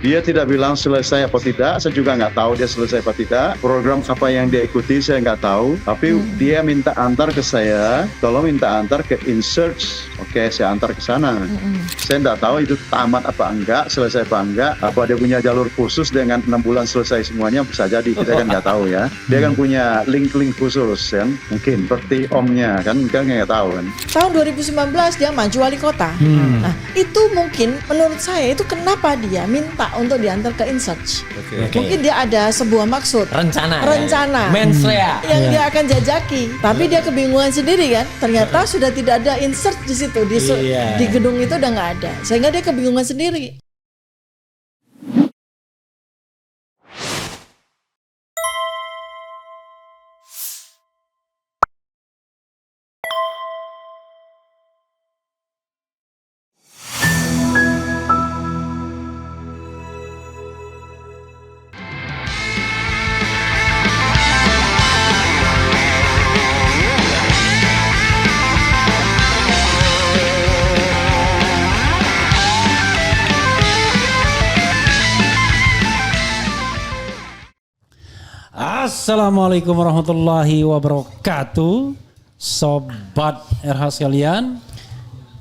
Dia tidak bilang selesai apa tidak, saya juga nggak tahu dia selesai apa tidak. Program apa yang dia ikuti saya nggak tahu. Tapi dia minta antar ke saya, tolong minta antar ke InSearch. Oke, saya antar ke sana. Saya nggak tahu itu tamat apa enggak, selesai apa enggak. Apa dia punya jalur khusus dengan 6 bulan selesai semuanya, bisa jadi. Kita kan nggak tahu ya. Dia kan punya link-link khusus kan, mungkin seperti omnya kan, kita nggak tahu kan. Tahun 2019 dia maju wali kota. Nah, itu mungkin menurut saya itu kenapa dia minta untuk diantar ke InSearch. Mungkin dia ada sebuah maksud, rencana mens rea yang dia akan jajaki. Tapi dia kebingungan sendiri kan. Ternyata sudah tidak ada InSearch di situ, di gedung itu udah nggak ada. Sehingga dia kebingungan sendiri. Assalamualaikum warahmatullahi wabarakatuh. Sobat RH sekalian,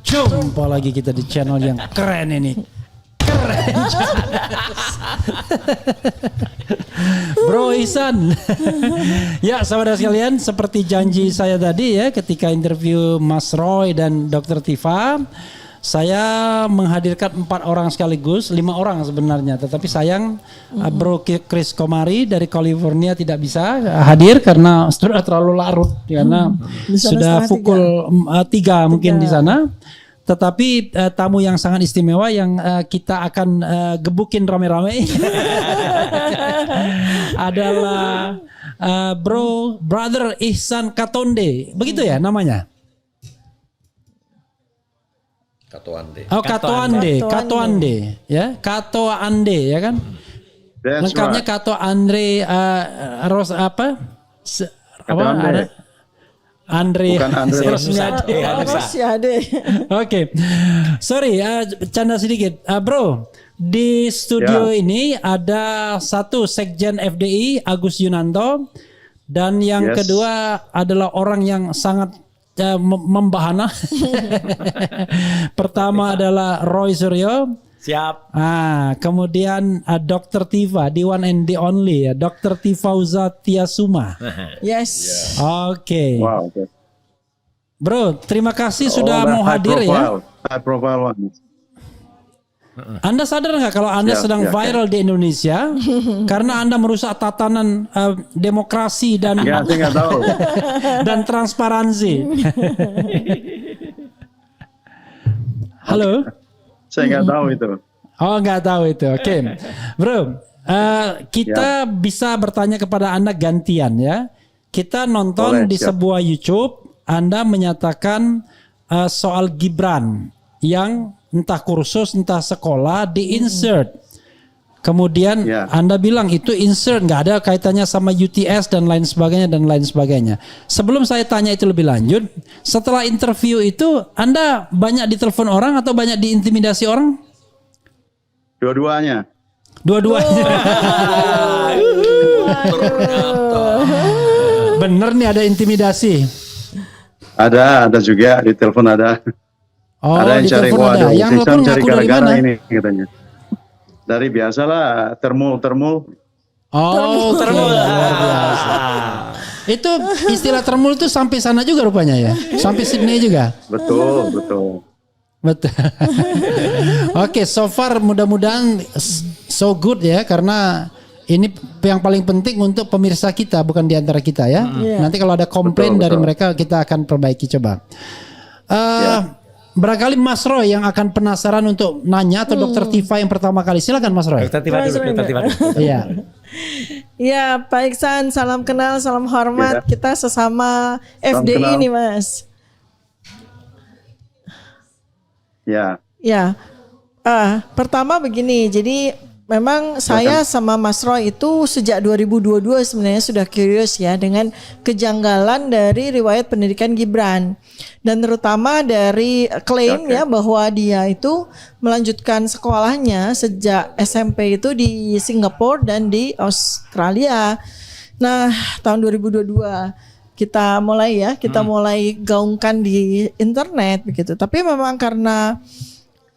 jumpa lagi kita di channel yang keren ini. Keren. Bro Ihsan. Ya sahabat sekalian, seperti janji saya tadi ya ketika interview Mas Roy dan Dr. Tifa, saya menghadirkan 4 orang sekaligus, 5 orang sebenarnya. Tetapi sayang Bro Chris Komari dari California tidak bisa hadir karena sudah terlalu larut. Karena sudah pukul 3 mungkin di sana. Tetapi tamu yang sangat istimewa yang kita akan gebukin rame-rame adalah Brother Ihsan Katonde. Begitu ya namanya? Katoande. Oh, Katoande, ya, Katoande, ya kan? Lengkapnya right. Kato Andre Ros apa? Ada Andre. Bukan Andre Rosiade. Oke, sorry, canda sedikit, bro. Di studio ini ada satu sekjen FDI Agus Yunanto dan yang kedua adalah orang yang sangat membahana. Pertama adalah Roy Suryo. Siap. Kemudian Dr. Tifa, the one and the only ya, Dr. Tifauza Tiasuma. Yes. Oke. Wow. Okay. Bro, terima kasih sudah mau hadir ya. High profile one. Anda sadar nggak kalau Anda sedang viral di Indonesia karena Anda merusak tatanan demokrasi dan saya nggak tahu. dan transparansi. Halo? Saya nggak tahu itu. Oh, nggak tahu itu. Oke, bro. Kita bisa bertanya kepada Anda gantian ya. Kita nonton di sebuah YouTube, Anda menyatakan soal Gibran yang entah kursus, entah sekolah di insert. Kemudian Anda bilang itu insert nggak ada kaitannya sama UTS dan lain sebagainya. Sebelum saya tanya itu lebih lanjut, setelah interview itu Anda banyak ditelepon orang atau banyak diintimidasi orang? Dua-duanya. Bener nih ada intimidasi. Ada juga di telepon ada. Oh, ada yang cari ada. Yang telepon cari ngaku dari gara-gara mana? ini katanya. Dari biasalah termul. Oh, termul. Luar biasa. Itu istilah termul itu sampai sana juga rupanya ya. Sampai Sydney juga. Betul. Oke, so far mudah-mudahan so good ya, karena ini yang paling penting untuk pemirsa kita, bukan di antara kita ya. Nanti kalau ada komplain dari mereka kita akan perbaiki coba. Barangkali Mas Roy yang akan penasaran untuk nanya atau Dr. Tifa yang pertama kali. Silakan Mas Roy. Dr. Tifa dulu. Iya. Ya, Pak Ihsan, salam kenal, salam hormat. Kita sesama FDI nih, Mas. Ya. Pertama begini, jadi memang saya sama Mas Roy itu sejak 2022 sebenarnya sudah curious ya dengan kejanggalan dari riwayat pendidikan Gibran. Dan terutama dari klaim ya bahwa dia itu melanjutkan sekolahnya sejak SMP itu di Singapura dan di Australia. Nah, tahun 2022 kita mulai gaungkan di internet begitu. Tapi memang karena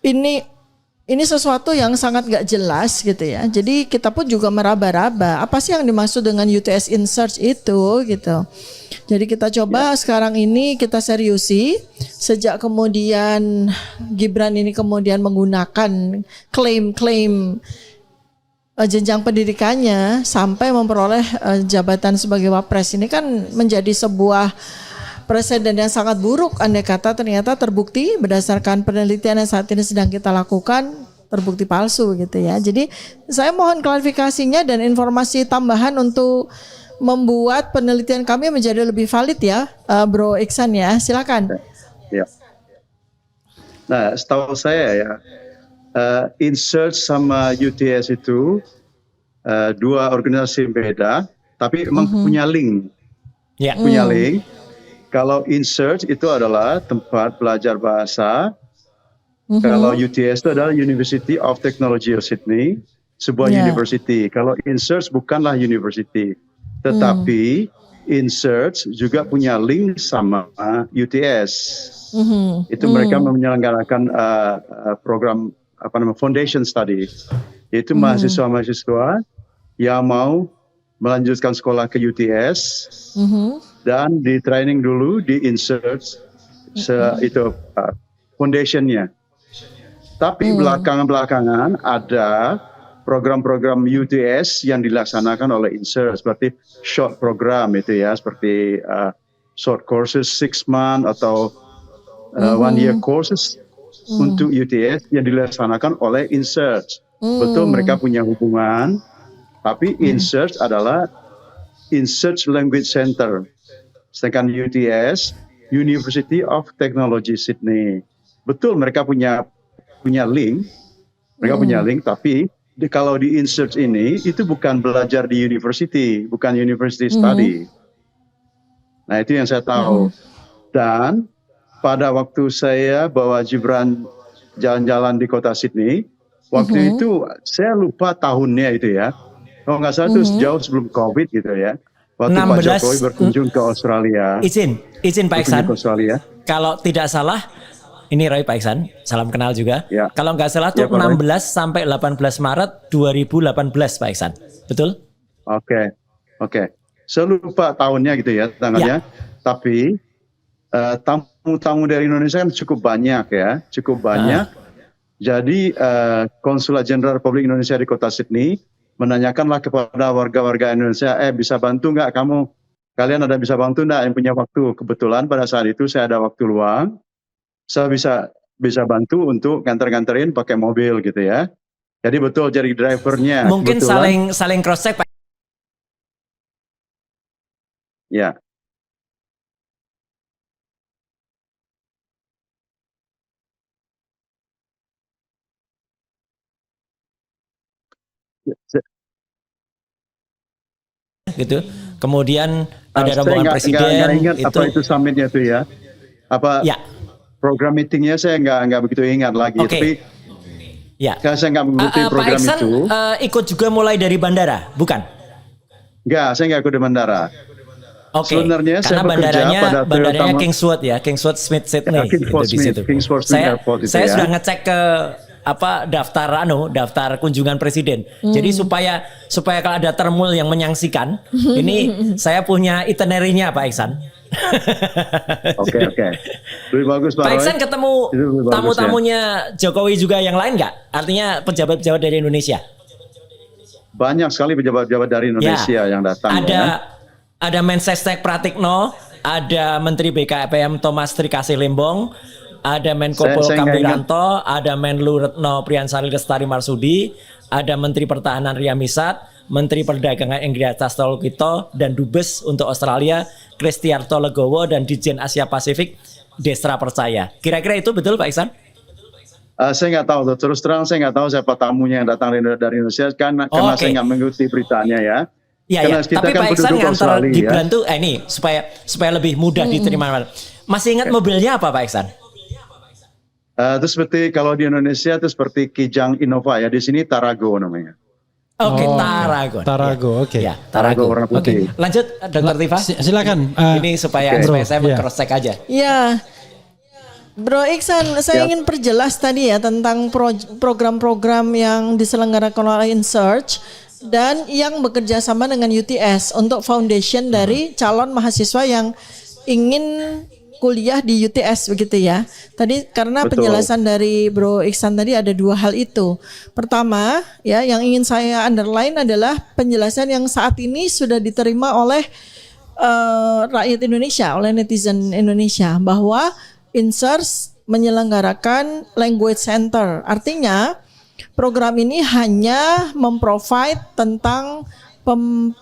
ini sesuatu yang sangat gak jelas gitu ya. Jadi kita pun juga meraba-raba apa sih yang dimaksud dengan UTS in Search itu gitu. Jadi kita coba sekarang ini kita seriusi sejak kemudian Gibran ini kemudian menggunakan klaim-klaim jenjang pendidikannya sampai memperoleh jabatan sebagai wapres ini kan menjadi sebuah presiden yang sangat buruk andai kata ternyata terbukti berdasarkan penelitian yang saat ini sedang kita lakukan terbukti palsu gitu ya. Jadi saya mohon klarifikasinya dan informasi tambahan untuk membuat penelitian kami menjadi lebih valid ya, Bro Iksan ya. Silakan. Ya. Nah, setahu saya ya, InSearch sama UTS itu dua organisasi beda, tapi emang punya link. Ya. Punya link. Kalau InSearch itu adalah tempat belajar bahasa. Kalau UTS itu adalah University of Technology of Sydney, sebuah university. Kalau InSearch bukanlah university, tetapi InSearch juga punya link sama UTS. Itu mereka menyelenggarakan program foundation study, yaitu mahasiswa-mahasiswa yang mau melanjutkan sekolah ke UTS dan di training dulu di InSearch itu foundationnya. Tapi belakangan ada program-program UTS yang dilaksanakan oleh InSearch seperti short program itu ya, seperti short courses 6 month atau 1 year courses untuk UTS yang dilaksanakan oleh InSearch. Betul mereka punya hubungan, tapi InSearch adalah InSearch Language Center. Sedangkan UTS University of Technology Sydney. Betul mereka punya link, tapi kalau di InSearch ini itu bukan belajar di university, bukan university study. Nah itu yang saya tahu. Dan pada waktu saya bawa Gibran jalan-jalan di kota Sydney, waktu itu saya lupa tahunnya itu ya. Kalau nggak salah itu jauh sebelum COVID gitu ya. Waktu 16, Pak Jokowi berkunjung ke Australia. Izin Pak Iksan. Kalau tidak salah, ini Roy Pak Iksan, salam kenal juga. Ya. Kalau nggak salah tuh 16 sampai 18 Maret 2018 Pak Iksan. Betul? Oke. Saya lupa tahunnya gitu ya, tanggalnya. Ya. Tapi tamu-tamu dari Indonesia kan cukup banyak ya, Jadi Konsulat Jenderal Republik Indonesia di kota Sydney menanyakanlah kepada warga-warga Indonesia, bisa bantu nggak kalian ada bisa bantu nggak yang punya waktu? Kebetulan pada saat itu saya ada waktu luang, saya bisa bantu untuk nganter-nganterin pakai mobil gitu ya. Jadi betul jadi drivernya. Mungkin saling cross check Pak. Ya. Gitu. Kemudian ada rombongan presiden. Nggak ingat itu. Apa itu summitnya itu ya? Program meetingnya saya nggak begitu ingat lagi. Tapi saya nggak mengikuti program Pak Iksan, itu. Ikut juga mulai dari bandara, bukan? Nggak, saya nggak ikut di bandara. Sebenarnya saya bandaranya Kingswood ya, Kingswood Smith Sydney. Kingswood Smith Airport itu saya sudah ngecek ke daftar kunjungan presiden. Jadi supaya kalau ada termul yang menyangsikan, ini saya punya itinerary-nya Pak Iksan. Oke. Lebih bagus Pak Iksan ketemu tamu-tamunya Jokowi juga yang lain nggak? Artinya pejabat-pejabat dari Indonesia? Banyak sekali pejabat-pejabat dari Indonesia yang datang. Ada Mensesnek Pratikno, ada Menteri BKPM Thomas Trikasih Lembong, ada Menko Polhukam Wiranto, ada Menlu Retno Priyansari Lestari Marsudi, ada Menteri Pertahanan Ria Misat, Menteri Perdagangan Ingrid Sastolkito, dan Dubes untuk Australia Kristiarto Legowo, dan Ditjen Asia Pasifik Destra Percaya. Kira-kira itu betul Pak Iksan? Saya nggak tahu tuh. Terus terang saya nggak tahu siapa tamunya yang datang dari Indonesia karena Oke. saya nggak mengikuti beritanya ya. Iya, Karena ya. kita Tapi kan Pak Iksan penduduk ngantar Australia, Gibran ya. tuh ini supaya lebih mudah diterima. Masih ingat mobilnya apa Pak Iksan? Itu seperti kalau di Indonesia itu seperti Kijang Innova ya. Di sini Tarago namanya. Oke, Oh, Tarago. Tarago, oke. Ya, Tarago warna Oke, putih. lanjut Dokter Tifa. Silakan. Ini supaya Oke. saya Iya. cross check aja. Ya, Bro Iksan, saya Ya. ingin perjelas tadi ya tentang program-program yang diselenggarakan oleh InSearch dan yang bekerja sama dengan UTS untuk foundation dari calon mahasiswa yang ingin kuliah di UTS begitu ya. Tadi karena Betul. penjelasan dari Bro Iksan tadi ada dua hal itu. Pertama, ya yang ingin saya underline adalah penjelasan yang saat ini sudah diterima oleh rakyat Indonesia, oleh netizen Indonesia bahwa InSearch menyelenggarakan language center. Artinya program ini hanya memprovide tentang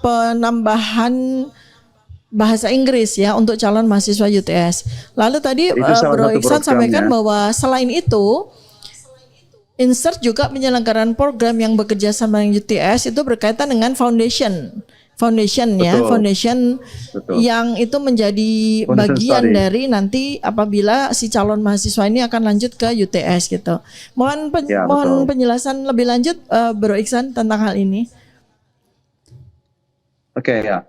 penambahan bahasa Inggris ya untuk calon mahasiswa UTS. Lalu tadi Itu salah Bro satu Iksan sampaikan programnya. bahwa selain itu InSearch juga menyelenggarakan program yang bekerja sama dengan UTS itu berkaitan dengan foundation ya, Betul. foundation Betul. yang itu menjadi Foundation bagian study. dari nanti apabila si calon mahasiswa ini akan lanjut ke UTS gitu. Ya, Mohon betul. penjelasan lebih lanjut Bro Iksan tentang hal ini. Oke ya.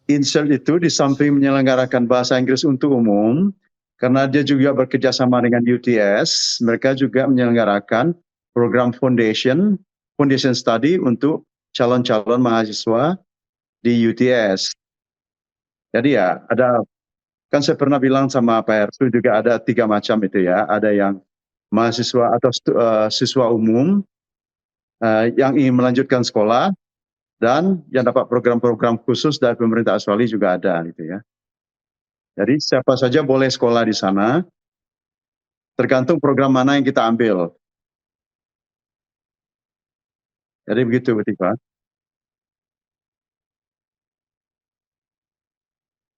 InSearch itu di samping menyelenggarakan bahasa Inggris untuk umum, karena dia juga bekerja sama dengan UTS, mereka juga menyelenggarakan program foundation study untuk calon-calon mahasiswa di UTS. Jadi ya, kan saya pernah bilang sama Pak Hersu juga ada 3 macam itu ya. Ada yang mahasiswa atau siswa umum yang ingin melanjutkan sekolah, dan yang dapat program-program khusus dari pemerintah Australia juga ada gitu ya. Jadi siapa saja boleh sekolah di sana, tergantung program mana yang kita ambil. Jadi begitu, Bu Tifa.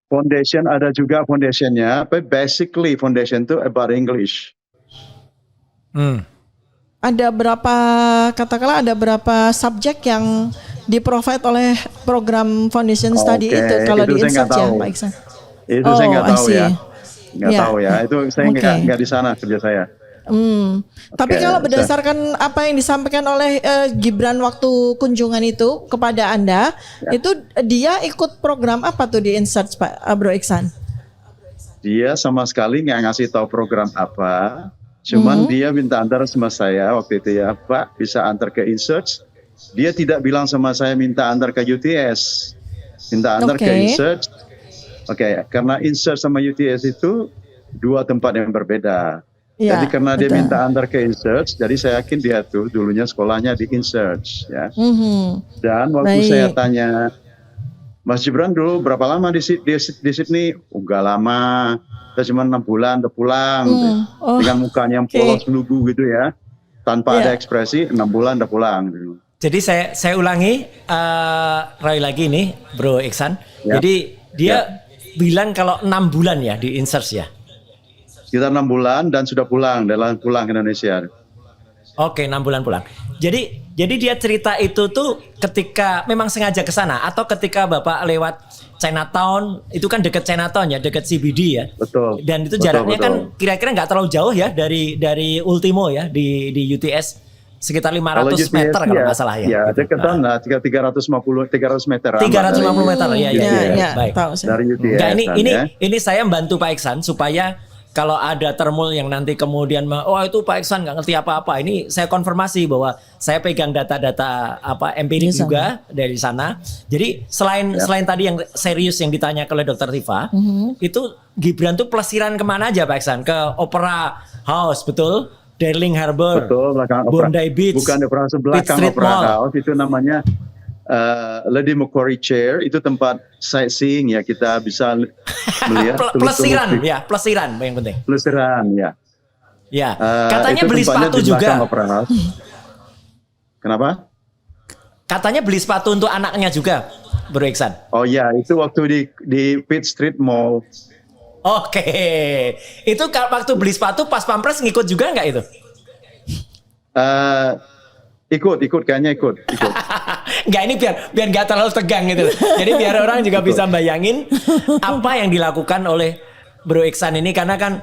Foundation ada juga foundationnya, tapi basically foundation itu about English. Ada berapa subjek yang di-provide oleh program foundation study Oke, itu kalau itu di saya nggak InSearch ya tahu. Pak Iksan? Itu saya nggak I tahu see. ya. Nggak Ya. tahu ya. Itu saya Oke. nggak di sana kerja saya. Tapi Oke, kalau berdasarkan apa yang disampaikan oleh Gibran waktu kunjungan itu kepada Anda, itu dia ikut program apa tuh di InSearch Pak Bro Iksan? Dia sama sekali nggak ngasih tahu program apa. Cuman dia minta antar sama saya waktu itu ya, Pak bisa antar ke InSearch. Dia tidak bilang sama saya minta antar ke UTS, minta antar ke Oke. InSearch. Oke, karena InSearch sama UTS itu 2 tempat yang berbeda. Ya, Jadi karena dia betul. minta antar ke InSearch, jadi saya yakin dia tuh dulunya sekolahnya di InSearch ya. Dan waktu Baik. saya tanya, Mas Gibran dulu berapa lama di Sydney? Enggak lama, saya cuma 6 bulan udah pulang. Oh, Dengan mukanya yang oke. polos lugu gitu ya, tanpa Ya. ada ekspresi, 6 bulan udah pulang. Gitu. Jadi saya ulangi Roy lagi nih Bro Iksan. Ya. Jadi dia bilang kalau 6 bulan ya di InSearch ya. Kita 6 bulan dan sudah pulang ke Indonesia. Oke, 6 bulan pulang. Jadi dia cerita itu tuh ketika memang sengaja ke sana atau ketika Bapak lewat Chinatown, itu kan deket Chinatown ya, deket CBD ya. Betul. Dan itu Betul, jaraknya betul. kan kira-kira nggak terlalu jauh ya dari Ultimo ya di UTS sekitar 500 UTS, meter kalau nggak salah ya. Ya, Gitu. deketan lah, 300 meter. 350 meter ya, Ya, baik. tahu saya. Dari UTS. Enggak, kan, ya. ini saya membantu Pak Iksan supaya kalau ada termul yang nanti kemudian itu Pak Iksan nggak ngerti apa-apa, ini saya konfirmasi bahwa saya pegang data-data empirik Di sana. juga dari sana. Jadi selain tadi yang serius yang ditanya oleh Dokter Tifa, itu Gibran tuh pelesiran kemana aja Pak Iksan? Ke Opera House, betul? Darling Harbour, Betul, belakang Bondi Beach, bukan Opera House, Pitt belakang Street Opera Mall. House itu namanya Lady Macquarie Chair, itu tempat sightseeing ya, kita bisa melihat Pelesiran ya, pelesiran yang penting. pelesiran ya. Ya, katanya Itu beli tempatnya sepatu di belakang juga. Opera House. Kenapa? Katanya beli sepatu untuk anaknya juga, Bro Iksan. Oh ya, itu waktu di Pitt Street Mall. Oke, itu waktu beli sepatu pas pampres ngikut juga nggak itu? Eh, ikut kayaknya ikut. Enggak, ini biar nggak terlalu tegang gitu loh. Jadi biar orang juga bisa bayangin apa yang dilakukan oleh Bro Iksan ini, karena kan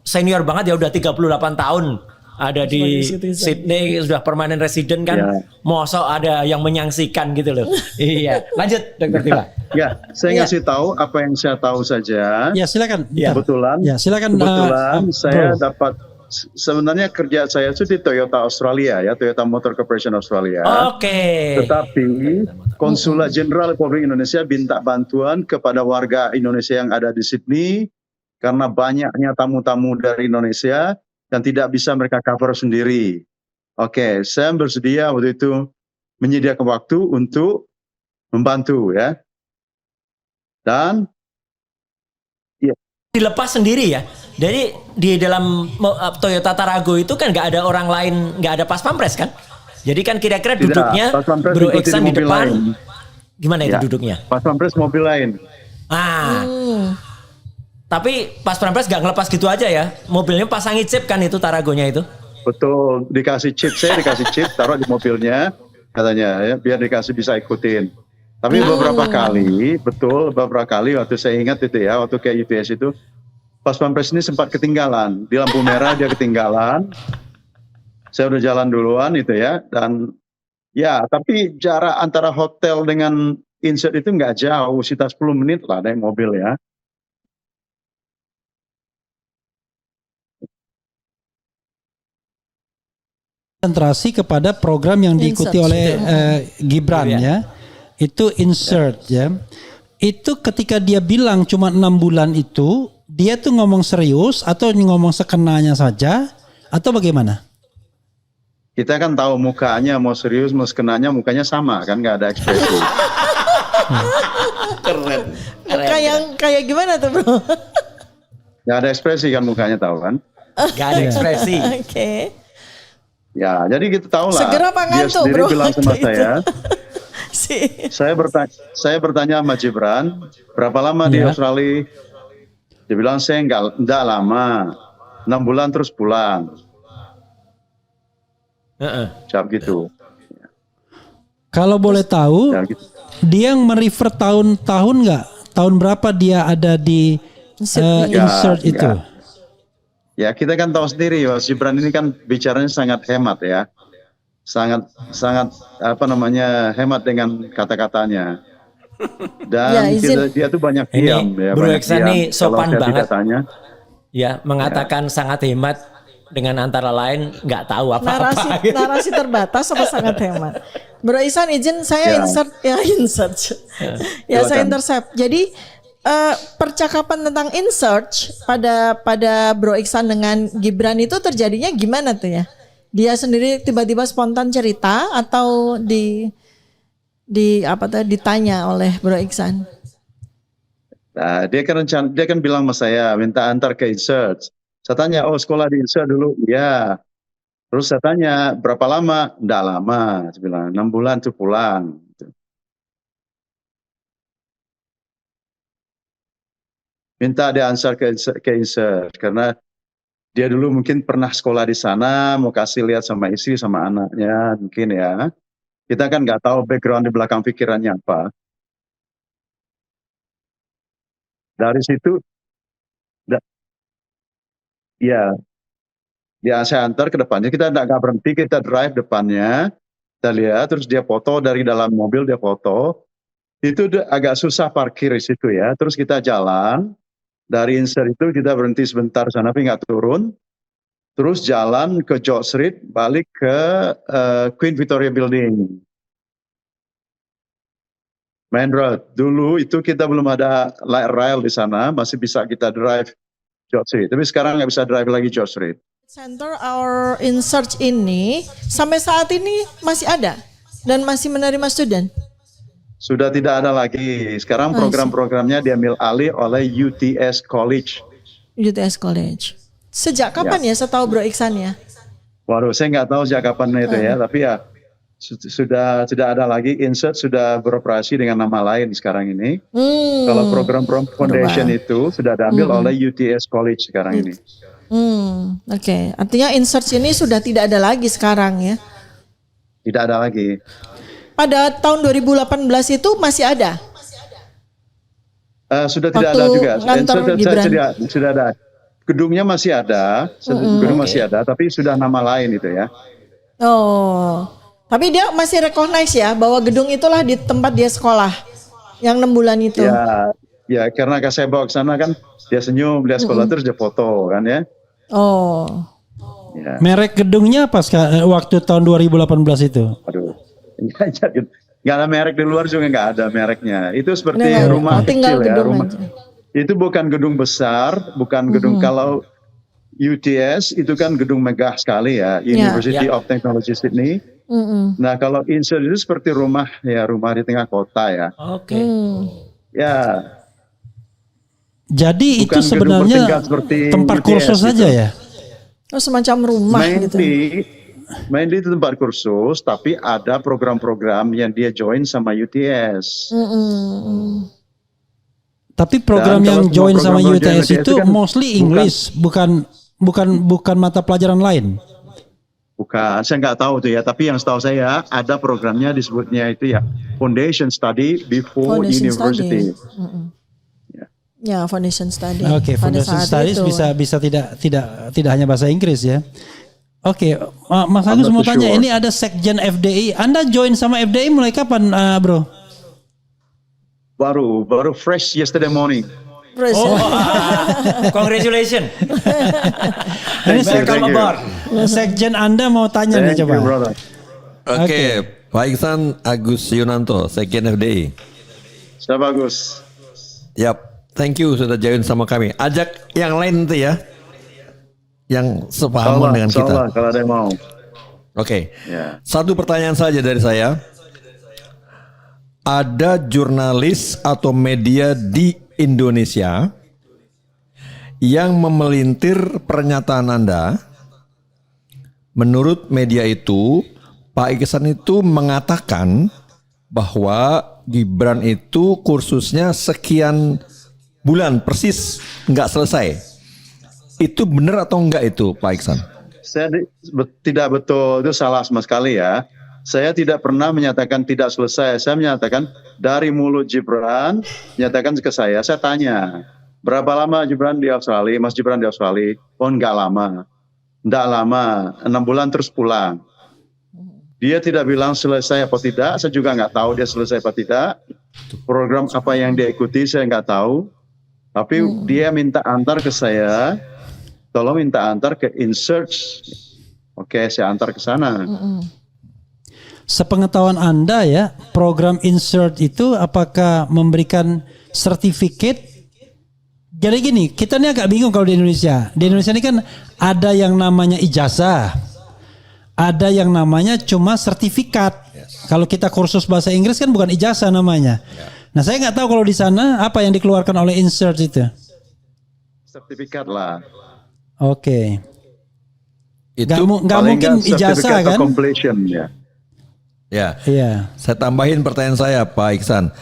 senior banget ya, udah 38 tahun ada di Sydney, sudah permanent resident kan. Ya. Mosok ada yang menyaksikan gitu loh. Iya, lanjut Dr. Tiwa. Ya, saya ngasih tahu apa yang saya tahu saja. Ya silakan. Ya. Kebetulan, Ya silakan. saya Bro. dapat, sebenarnya kerja saya itu di Toyota Australia ya, Toyota Motor Corporation Australia. Oke. Tetapi Konsulat Jenderal Republik Indonesia minta bantuan kepada warga Indonesia yang ada di Sydney karena banyaknya tamu-tamu dari Indonesia dan tidak bisa mereka cover sendiri. Oke, saya bersedia waktu itu menyediakan waktu untuk membantu ya. Dan Dilepas sendiri ya. Jadi di dalam Toyota Tarago itu kan nggak ada orang lain, nggak ada pas pampres kan? Jadi kan kira-kira Tidak, duduknya pas pampres Bro diikuti Iksan di mobil depan. lain. Gimana itu Ya. duduknya? pas pampres mobil lain. Tapi pas pampres nggak ngelepas gitu aja ya. Mobilnya pasangi chip kan itu Taragonya itu. Betul, dikasih chip, saya dikasih chip, taruh di mobilnya, katanya ya, biar dikasih bisa ikutin. Tapi beberapa kali waktu saya ingat itu ya, waktu ke UTS itu, pas pampres ini sempat ketinggalan, di lampu merah dia ketinggalan, saya udah jalan duluan itu ya, dan ya, tapi jarak antara hotel dengan insert itu nggak jauh, sekitar 10 menit lah naik mobil ya. Konsentrasi kepada program yang diikuti Insert. oleh Gibran Iya. ya. Itu insert ya. Itu ketika dia bilang cuma 6 bulan itu, dia tuh ngomong serius atau ngomong sekenanya saja atau bagaimana? Kita kan tahu mukanya mau serius mau sekenanya mukanya sama kan, nggak ada ekspresi. Keren. Kayak gimana tuh bro? Nggak ada ekspresi kan mukanya, tahu kan? Gak ada ekspresi. Oke. Ya, jadi kita tahu lah. Seger apa Dia ngantuk, sendiri bro? bilang sama Gitu. saya, Si. saya bertanya sama Gibran, berapa lama di Iya. Australia? Dia bilang saya enggak lama, 6 bulan terus pulang. Heeh. Jawab gitu. Kalau boleh tahu, Ya, gitu. dia yang merefer tahun-tahun nggak? Tahun berapa dia ada di Sydney. insert Ya, itu? Ya kita kan tahu sendiri, Mas Gibran ini kan bicaranya sangat hemat ya. Sangat hemat dengan kata-katanya. Ya, Dan izin. dia tuh banyak Ini diam ya. Bro banyak Iksan diam. nih Kalau sopan saya banget. tidak tanya, Ya, mengatakan sangat hemat dengan antara lain nggak tahu apa-apa. Narasi terbatas apa sangat hemat. Bro Iksan izin saya Ya. insert. Ya saya Silakan. intercept. Jadi percakapan tentang insert pada Bro Iksan dengan Gibran itu terjadinya gimana tuh ya? Dia sendiri tiba-tiba spontan cerita atau ditanya oleh Bro Iksan? Nah, dia kan bilang sama saya, minta antar ke insert. Saya tanya, oh sekolah di insert dulu? Ya. Terus saya tanya, berapa lama? Nggak lama. Saya bilang, 6 bulan tuh pulang. Minta dia answer ke insert. Karena dia dulu mungkin pernah sekolah di sana, mau kasih lihat sama istri, sama anaknya, mungkin ya. Kita kan nggak tahu background di belakang pikirannya apa. Dari situ, ya saya antar ke depannya, kita nggak berhenti, kita drive depannya, kita lihat, terus dia foto dari dalam mobil, dia foto, itu agak susah parkir di situ ya, terus kita jalan, dari insert itu kita berhenti sebentar sana, tapi nggak turun, terus jalan ke George Street, balik ke Queen Victoria Building. Main road, dulu itu kita belum ada light rail di sana, masih bisa kita drive George Street, tapi sekarang nggak bisa drive lagi George Street. Center our insert ini sampai saat ini masih ada dan masih menerima student. Sudah tidak ada lagi. Sekarang program-programnya diambil alih oleh UTS College. UTS College. Sejak kapan ya setahu Bro Iksan ya? Waduh, saya nggak tahu sejak kapan itu ya, tapi ya sudah ada lagi. Insert sudah beroperasi dengan nama lain sekarang ini. Kalau program foundation itu sudah diambil oleh UTS College sekarang ini. Oke. Artinya Insert ini sudah tidak ada lagi sekarang ya? Tidak ada lagi. Pada tahun 2018 itu masih ada? Sudah tidak Waktu ada juga. ngantor Gibran. Sudah ada. Gedungnya masih ada, gedung masih ada, tapi sudah nama lain itu ya. Oh, tapi dia masih recognize ya bahwa gedung itulah di tempat dia sekolah yang 6 bulan itu. Ya karena saya bawa ke sana kan, dia senyum, dia sekolah terus dia foto kan ya. Oh. Ya. Merek gedungnya apa waktu tahun 2018 itu? Aduh, nggak ada merek di luar juga nggak ada mereknya. Itu seperti rumah tinggal kecil ya, gedung rumah. aja. Itu bukan gedung besar, bukan gedung kalau UTS itu kan gedung megah sekali ya, University of Technology Sydney. Nah kalau Insert itu seperti rumah ya, rumah di tengah kota ya. Oke. Ya. Jadi Bukan itu sebenarnya tempat kursus saja ya? Oh, semacam rumah gitu. Mainly itu tempat kursus, tapi ada program-program yang dia join sama UTS. Tapi program Dan yang kalau join semua sama program UTS join itu kan mostly English, bukan mata pelajaran lain. Bukan, saya nggak tahu tuh ya. Tapi yang setahu saya ada programnya disebutnya itu ya Foundation Study Before University. Ya, Foundation Study. Oke, Foundation Studies bisa tidak hanya bahasa Inggris ya. Oke, Mas Agus mau tanya, ini ada Sekjen FDI. Anda join sama FDI mulai kapan, Bro? Baru fresh yesterday morning. Oh, congratulations. Welcome aboard. Sekjen Anda mau tanya nih coba. Oke, Pak Iksan Agus Yunanto, Sekjen FDI. Siapa Agus? Yap. Thank you sudah join sama kami. Ajak yang lain nanti ya, yang sepaham dengan kita. Kalau ada yang mau. Oke. Ya. Satu pertanyaan saja dari saya. Ada jurnalis atau media di Indonesia yang memelintir pernyataan Anda. Menurut media itu, Pak Iksan itu mengatakan bahwa Gibran itu kursusnya sekian bulan persis nggak selesai. Itu benar atau enggak itu Pak Iksan? Saya tidak betul, itu salah sama sekali ya. Saya tidak pernah menyatakan tidak selesai. Saya menyatakan dari mulut Gibran, menyatakan ke saya tanya, berapa lama Gibran di Australia, Mas Gibran di Australia? Oh enggak lama. Enggak lama, 6 bulan terus pulang. Dia tidak bilang selesai apa tidak, saya juga nggak tahu dia selesai apa tidak. Program apa yang dia ikuti saya nggak tahu. Tapi dia minta antar ke saya, tolong minta antar ke Insert. Oke, saya antar ke sana. Sepengetahuan Anda ya, program Insert itu apakah memberikan sertifikat? Jadi gini, kita ini agak bingung kalau di Indonesia. Di Indonesia ini kan ada yang namanya ijazah, ada yang namanya cuma sertifikat. Kalau kita kursus bahasa Inggris kan bukan ijazah namanya. Nah saya nggak tahu kalau di sana apa yang dikeluarkan oleh Insert itu. Sertifikat lah. Oke. Itu nggak mungkin ijazah kan? Completion ya. Ya. Iya. Saya tambahin pertanyaan saya Pak Iksan.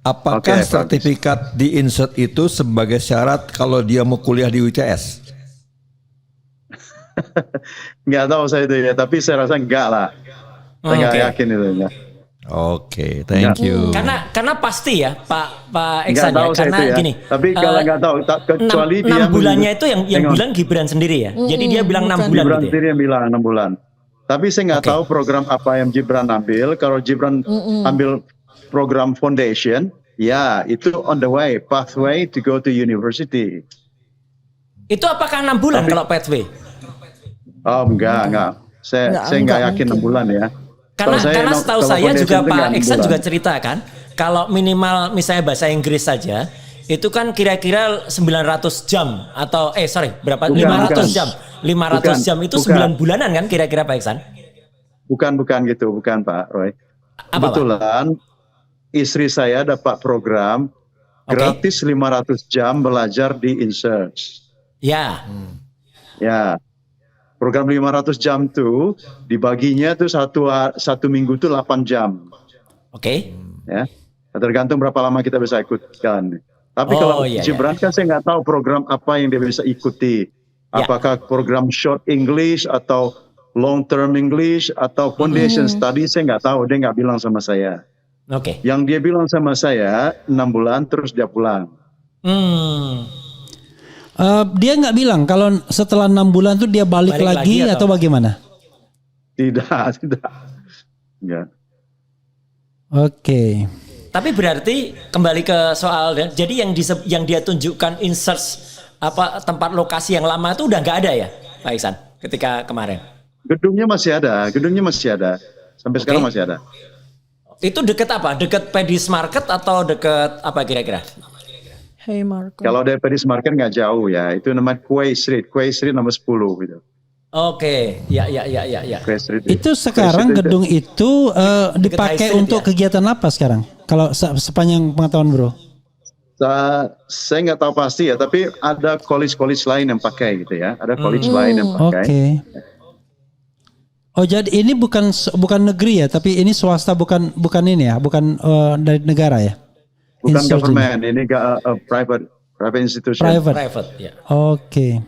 Apakah sertifikat di Insert itu sebagai syarat kalau dia mau kuliah di UTS? Nggak tahu saya itu ya, tapi saya rasa enggak lah. Saya nggak yakin itu ya. Oke, thank you. Karena pasti ya Pak Iksan ya, karena ya. gini. Tapi kalau nggak tahu, kecuali 6 bulannya itu yang bilang Gibran sendiri ya. Jadi dia bilang 6 bulan Gibran gitu sendiri yang bilang 6 bulan. Tapi saya nggak tahu program apa yang Gibran ambil. Kalau Gibran ambil program foundation, ya itu on the way, pathway to go to university. Itu apakah 6 bulan kalau pathway? Oh enggak. Saya nggak yakin 6 bulan ya. Karena setahu saya juga Pak Iksan juga cerita kan, kalau minimal misalnya bahasa Inggris saja, itu kan kira-kira 900 jam atau berapa? 500 jam. 500 jam itu 9 bulanan kan kira-kira Pak Iksan? Bukan gitu, bukan Pak Roy. Kebetulan istri saya dapat program gratis 500 jam belajar di Insert. Ya. Ya. program 500 jam tuh dibaginya tuh satu minggu tuh 8 jam. Oke. Ya, tergantung berapa lama kita bisa ikutkan. Tapi kalau Gibran kan saya nggak tahu program apa yang dia bisa ikuti. Apakah program short English atau long term English atau foundation study, saya nggak tahu. Dia nggak bilang sama saya. Oke. Yang dia bilang sama saya 6 bulan terus dia pulang. Dia nggak bilang kalau setelah 6 bulan tuh dia balik lagi atau bagaimana? Tidak. Ya. Oke. Tapi berarti kembali ke soal, jadi yang dia tunjukkan insert tempat lokasi yang lama itu udah nggak ada ya, Pak Iksan, ketika kemarin? Gedungnya masih ada. Sampai sekarang masih ada. Itu deket apa? Deket Pedis Market atau deket apa kira-kira? Hey Marco. Kalau dari Pedis Market nggak jauh ya, itu namanya Quay Street nomor 10 gitu. Oke, ya. Itu sekarang gedung itu dipakai untuk kegiatan apa sekarang? Kalau sepanjang pengetahuan bro? Saya nggak tahu pasti ya, tapi ada college lain yang pakai gitu ya. Ada college lain yang pakai. Oke. Oh jadi ini bukan negeri ya, tapi ini swasta, bukan ini ya, bukan dari negara ya? Bukan government, ini private institution. Private ya. Oke.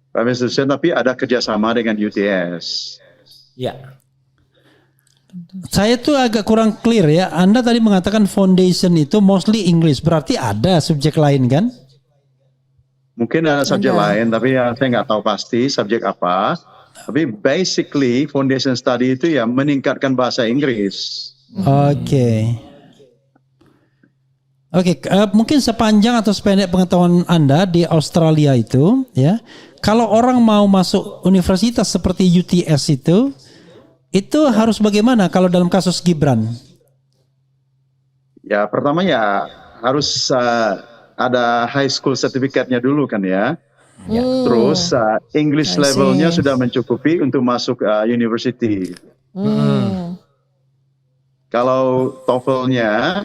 Private institution, tapi ada kerjasama dengan UTS. Ya. Saya tuh agak kurang clear ya. Anda tadi mengatakan foundation itu mostly English, berarti ada subjek lain kan? Mungkin ada subjek lain, tapi ya saya nggak tahu pasti subjek apa. Tapi basically foundation study itu ya meningkatkan bahasa Inggris. Oke. Mungkin sepanjang atau sependek pengetahuan Anda di Australia itu, ya, kalau orang mau masuk universitas seperti UTS itu harus bagaimana kalau dalam kasus Gibran? Ya, pertama ya harus ada high school certificate-nya dulu kan ya. Terus English levelnya sudah mencukupi untuk masuk university. Kalau TOEFL-nya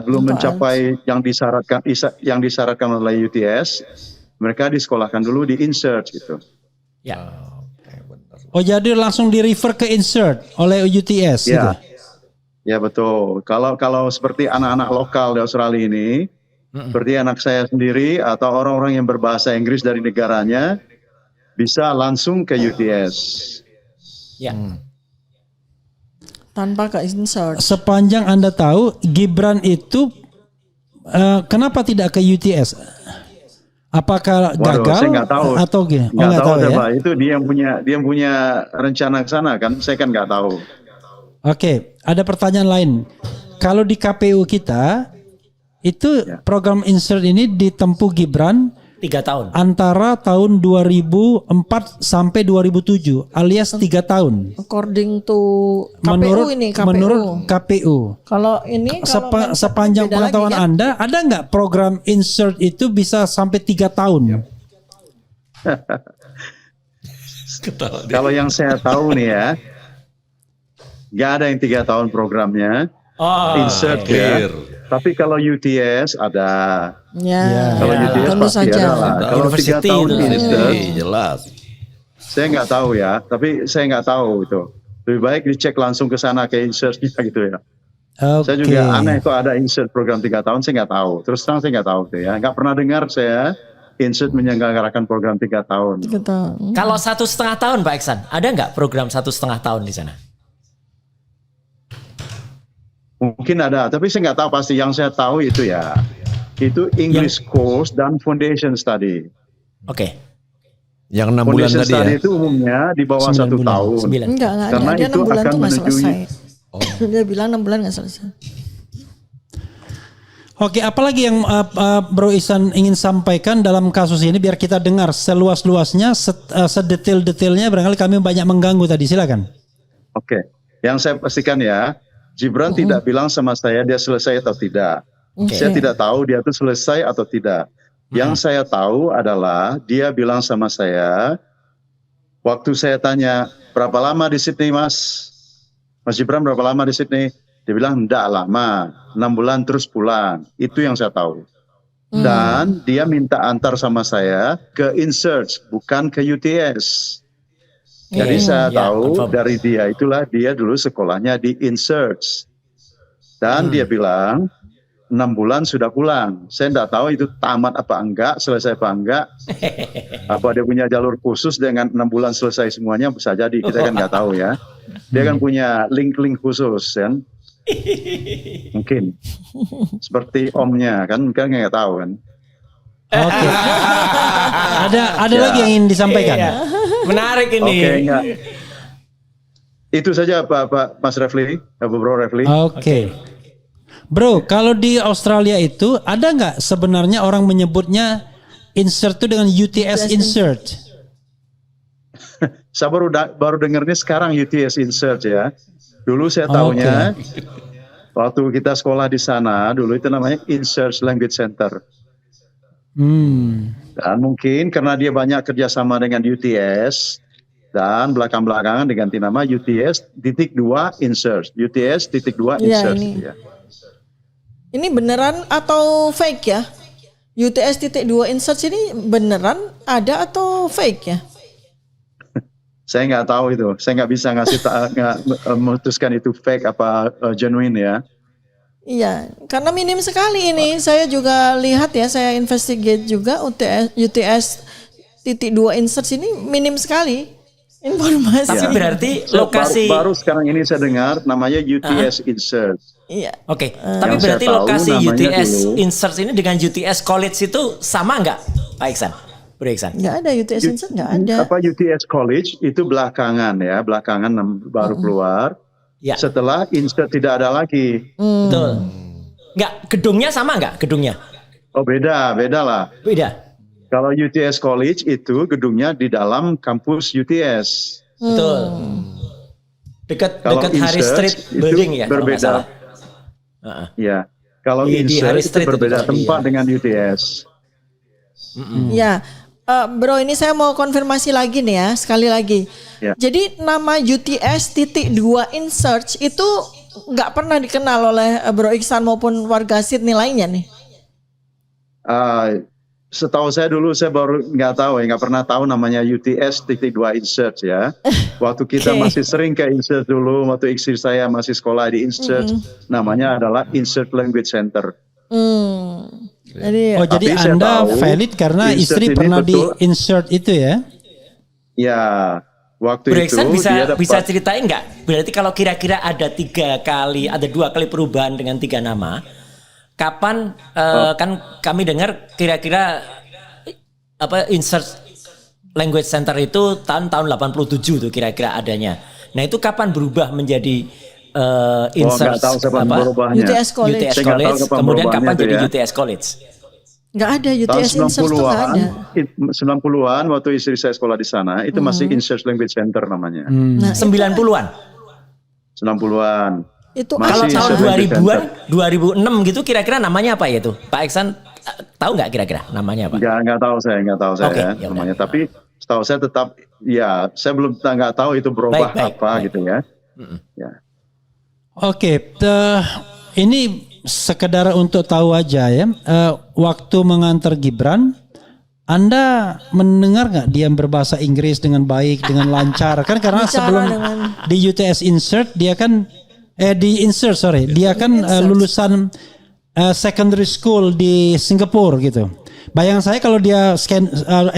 belum mencapai yang disyaratkan oleh UTS, mereka disekolahkan dulu di insert gitu. Ya. Oh jadi langsung di refer ke insert oleh UTS gitu? Ya betul. Kalau seperti anak-anak lokal di Australia ini, seperti anak saya sendiri atau orang-orang yang berbahasa Inggris dari negaranya, bisa langsung ke UTS. Ya. Tanpa ke insert. Sepanjang Anda tahu, Gibran itu kenapa tidak ke UTS? Apakah gagal? Saya nggak tahu. Atau nggak tahu ya? Pak. Itu dia yang punya rencana ke sana kan? Saya kan nggak tahu. Oke, ada pertanyaan lain. Kalau di KPU kita itu program insert ini ditempuh Gibran 3 tahun. Antara tahun 2004 sampai 2007 alias 3 tahun. According to KPU menurut KPU. Kalau ini sepanjang pengetahuan kan? Anda ada nggak program insert itu bisa sampai 3 tahun? Kalau yang saya tahu nih ya, nggak ada yang 3 tahun programnya. Insert ya. Tapi kalau UTS ada. Kalau UTS pasti ada lah. Kalau 3 tahun insert, jelas. Saya nggak tahu ya. Tapi saya nggak tahu itu. Lebih baik dicek langsung ke sana ke insertnya gitu ya. Saya juga aneh itu ada insert program 3 tahun, saya nggak tahu. Terus terang saya nggak tahu tuh ya. Nggak pernah dengar saya insert menyelenggarakan program 3 tahun. Kalau 1,5 tahun Pak Iksan, ada nggak program 1,5 tahun di sana? Mungkin ada, tapi saya nggak tahu pasti. Yang saya tahu itu ya, itu English course dan foundation study. Oke. Yang 6 bulan foundation tadi study ya? itu umumnya di bawah 1 tahun. Enggak, karena dia itu 6 bulan akan tuh nggak selesai. Dia bilang 6 bulan nggak selesai. Oke, apalagi yang Bro Ihsan ingin sampaikan dalam kasus ini biar kita dengar seluas-luasnya, sedetail-detailnya, barangkali kami banyak mengganggu tadi, silakan. Oke, yang saya pastikan ya, Gibran tidak bilang sama saya dia selesai atau tidak. Saya tidak tahu dia itu selesai atau tidak. Yang saya tahu adalah dia bilang sama saya, waktu saya tanya, berapa lama di Sydney Mas Gibran berapa lama di Sydney? Dia bilang enggak lama, 6 bulan terus pulang. Itu yang saya tahu. Dan dia minta antar sama saya ke InSearch, bukan ke UTS. Jadi saya tahu dari dia itulah dia dulu sekolahnya di InSearch. Dan dia bilang 6 bulan sudah pulang. Saya tidak tahu itu tamat apa enggak, selesai apa enggak. Apa dia punya jalur khusus dengan 6 bulan selesai semuanya, bisa jadi. Kita kan nggak tahu ya. Dia kan punya link-link khusus kan. Mungkin seperti omnya kan nggak tahu kan. Oke. Ada lagi yang ingin disampaikan? Iya. Menarik ini. Oke, enggak. Itu saja Pak Mas Refli, Bro Refli. Oke. Bro, kalau di Australia itu ada nggak sebenarnya orang menyebutnya insert itu dengan UTS insert? Saya baru dengarnya sekarang UTS insert ya. Dulu saya tahunya waktu kita sekolah di sana dulu itu namanya Insert Language Center. Dan mungkin karena dia banyak kerjasama dengan UTS dan belakang-belakangan diganti nama UTS.2 Insert. UTS.2 Insert. Ya. Ini beneran atau fake ya? UTS.2 Insert ini beneran ada atau fake ya? Saya nggak tahu itu, saya nggak bisa memutuskan itu fake apa genuine ya. Iya, karena minim sekali ini. Saya juga lihat ya, saya investigate juga UTS.2 insert ini minim sekali informasi. Tapi berarti lokasi baru sekarang ini saya dengar namanya UTS insert. Iya. Oke, tapi berarti lokasi UTS insert ini dengan UTS college itu sama nggak, Pak Iksan? Bro Iksan? Nggak ada UTS insert, nggak ada. Apa UTS college itu belakangan baru keluar. Ya. Setelah insert tidak ada lagi. Betul. Nggak, gedungnya sama nggak gedungnya? Oh beda lah. Beda. Kalau UTS college itu gedungnya di dalam kampus UTS. Betul. Dekat Harry Street building ya. Berbeda. Ya. Kalau insert itu berbeda tempat dengan UTS. Ya. Bro, ini saya mau konfirmasi lagi nih ya, sekali lagi. Ya. Jadi nama UTS.2 InSearch itu nggak pernah dikenal oleh Bro Iksan maupun warga Sydney lainnya nih? Setahu saya dulu saya baru nggak pernah tahu namanya UTS.2 InSearch ya. Waktu kita masih sering ke InSearch dulu, waktu istri saya masih sekolah di InSearch, namanya adalah Insert Language Center. Jadi Anda valid karena istri pernah di insert itu ya? Ya, waktu Bro itu Iksan dia bisa ceritain nggak? Berarti kalau kira-kira ada 2 kali perubahan dengan 3 nama, kapan kan kami dengar kira-kira insert language center itu tahun 87 tuh kira-kira adanya. Nah itu kapan berubah menjadi insert UTS College, kemudian kapan jadi UTS College? Nggak ada UTS insert tuh nggak ada. 90-an waktu istri saya sekolah di sana itu masih Insert Language Center namanya. Nah, 90-an. 90-an. Itu kalau tahun 2000-an, 2006 gitu kira-kira namanya apa ya itu? Pak Iksan tahu nggak kira-kira namanya apa? Nggak tahu saya namanya. Tapi setahu saya tetap saya belum nggak tahu itu berubah gitu ya. Ya. Oke, ini sekedar untuk tahu aja ya. Waktu mengantar Gibran, Anda mendengar nggak dia berbahasa Inggris dengan baik, dengan lancar? Kan karena sebelum di UTS Insert dia kan dia kan lulusan secondary school di Singapura gitu. Bayangan saya kalau dia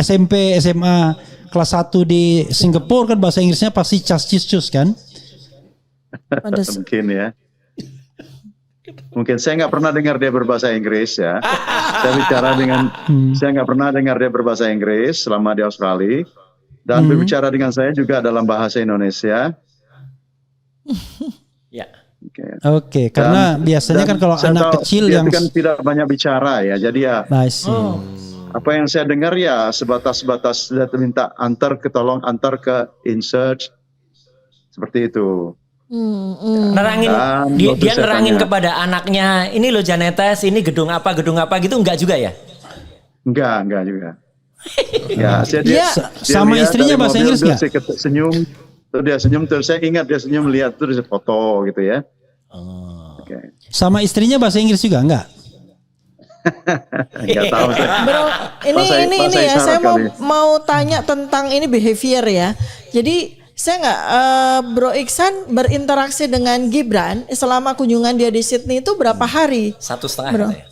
SMP, SMA kelas 1 di Singapura kan bahasa Inggrisnya pasti cas-cis kan? Mungkin ya. Mungkin saya nggak pernah dengar dia berbahasa Inggris ya. Saya nggak pernah dengar dia berbahasa Inggris selama di Australia. Dan berbicara dengan saya juga dalam bahasa Indonesia. Ya. Oke, karena biasanya kan kalau anak kecil yang kan tidak banyak bicara ya. Jadi ya. Apa yang saya dengar ya sebatas dia minta tolong antar ke InSearch seperti itu. Dia nerangin kepada anaknya, ini loh Janetes, ini gedung apa gitu, enggak juga ya? Enggak juga. Ya, dia sama istrinya bahasa Inggris enggak? Dia senyum terus saya ingat dia senyum lihat terus foto gitu ya. Sama istrinya bahasa Inggris juga enggak? Nggak tahu saya. Bro, ini Bahasa ya, isyarat saya kali. mau tanya tentang ini behavior ya. Jadi saya nggak, Bro Iksan berinteraksi dengan Gibran selama kunjungan dia di Sydney itu berapa hari? 1,5 Bro. katanya.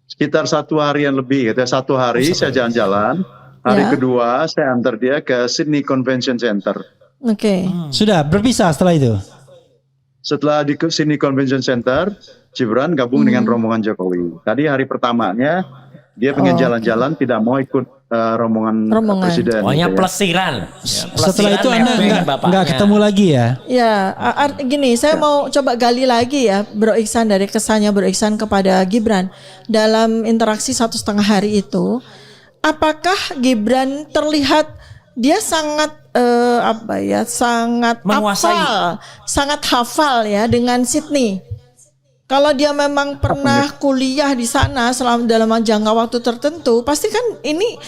Sekitar 1 harian lebih gitu. 1 hari saya jalan-jalan. Hari Ya. kedua saya antar dia ke Sydney Convention Center. Oke. Sudah berpisah setelah itu. Setelah di Sydney Convention Center, Gibran gabung dengan rombongan Jokowi. Tadi hari pertamanya dia pengen jalan-jalan, tidak mau ikut rombongan presiden. Pokoknya gitu ya. plesiran. Setelah itu Anda nggak ketemu lagi ya? Ya, gini, saya mau coba gali lagi ya, Bro Iksan, dari kesannya Bro Iksan kepada Gibran dalam interaksi 1,5 hari itu. Apakah Gibran terlihat dia sangat sangat menguasai, sangat hafal ya dengan Sydney? Kalau dia memang pernah kuliah di sana selama dalam jangka waktu tertentu, pasti kan ini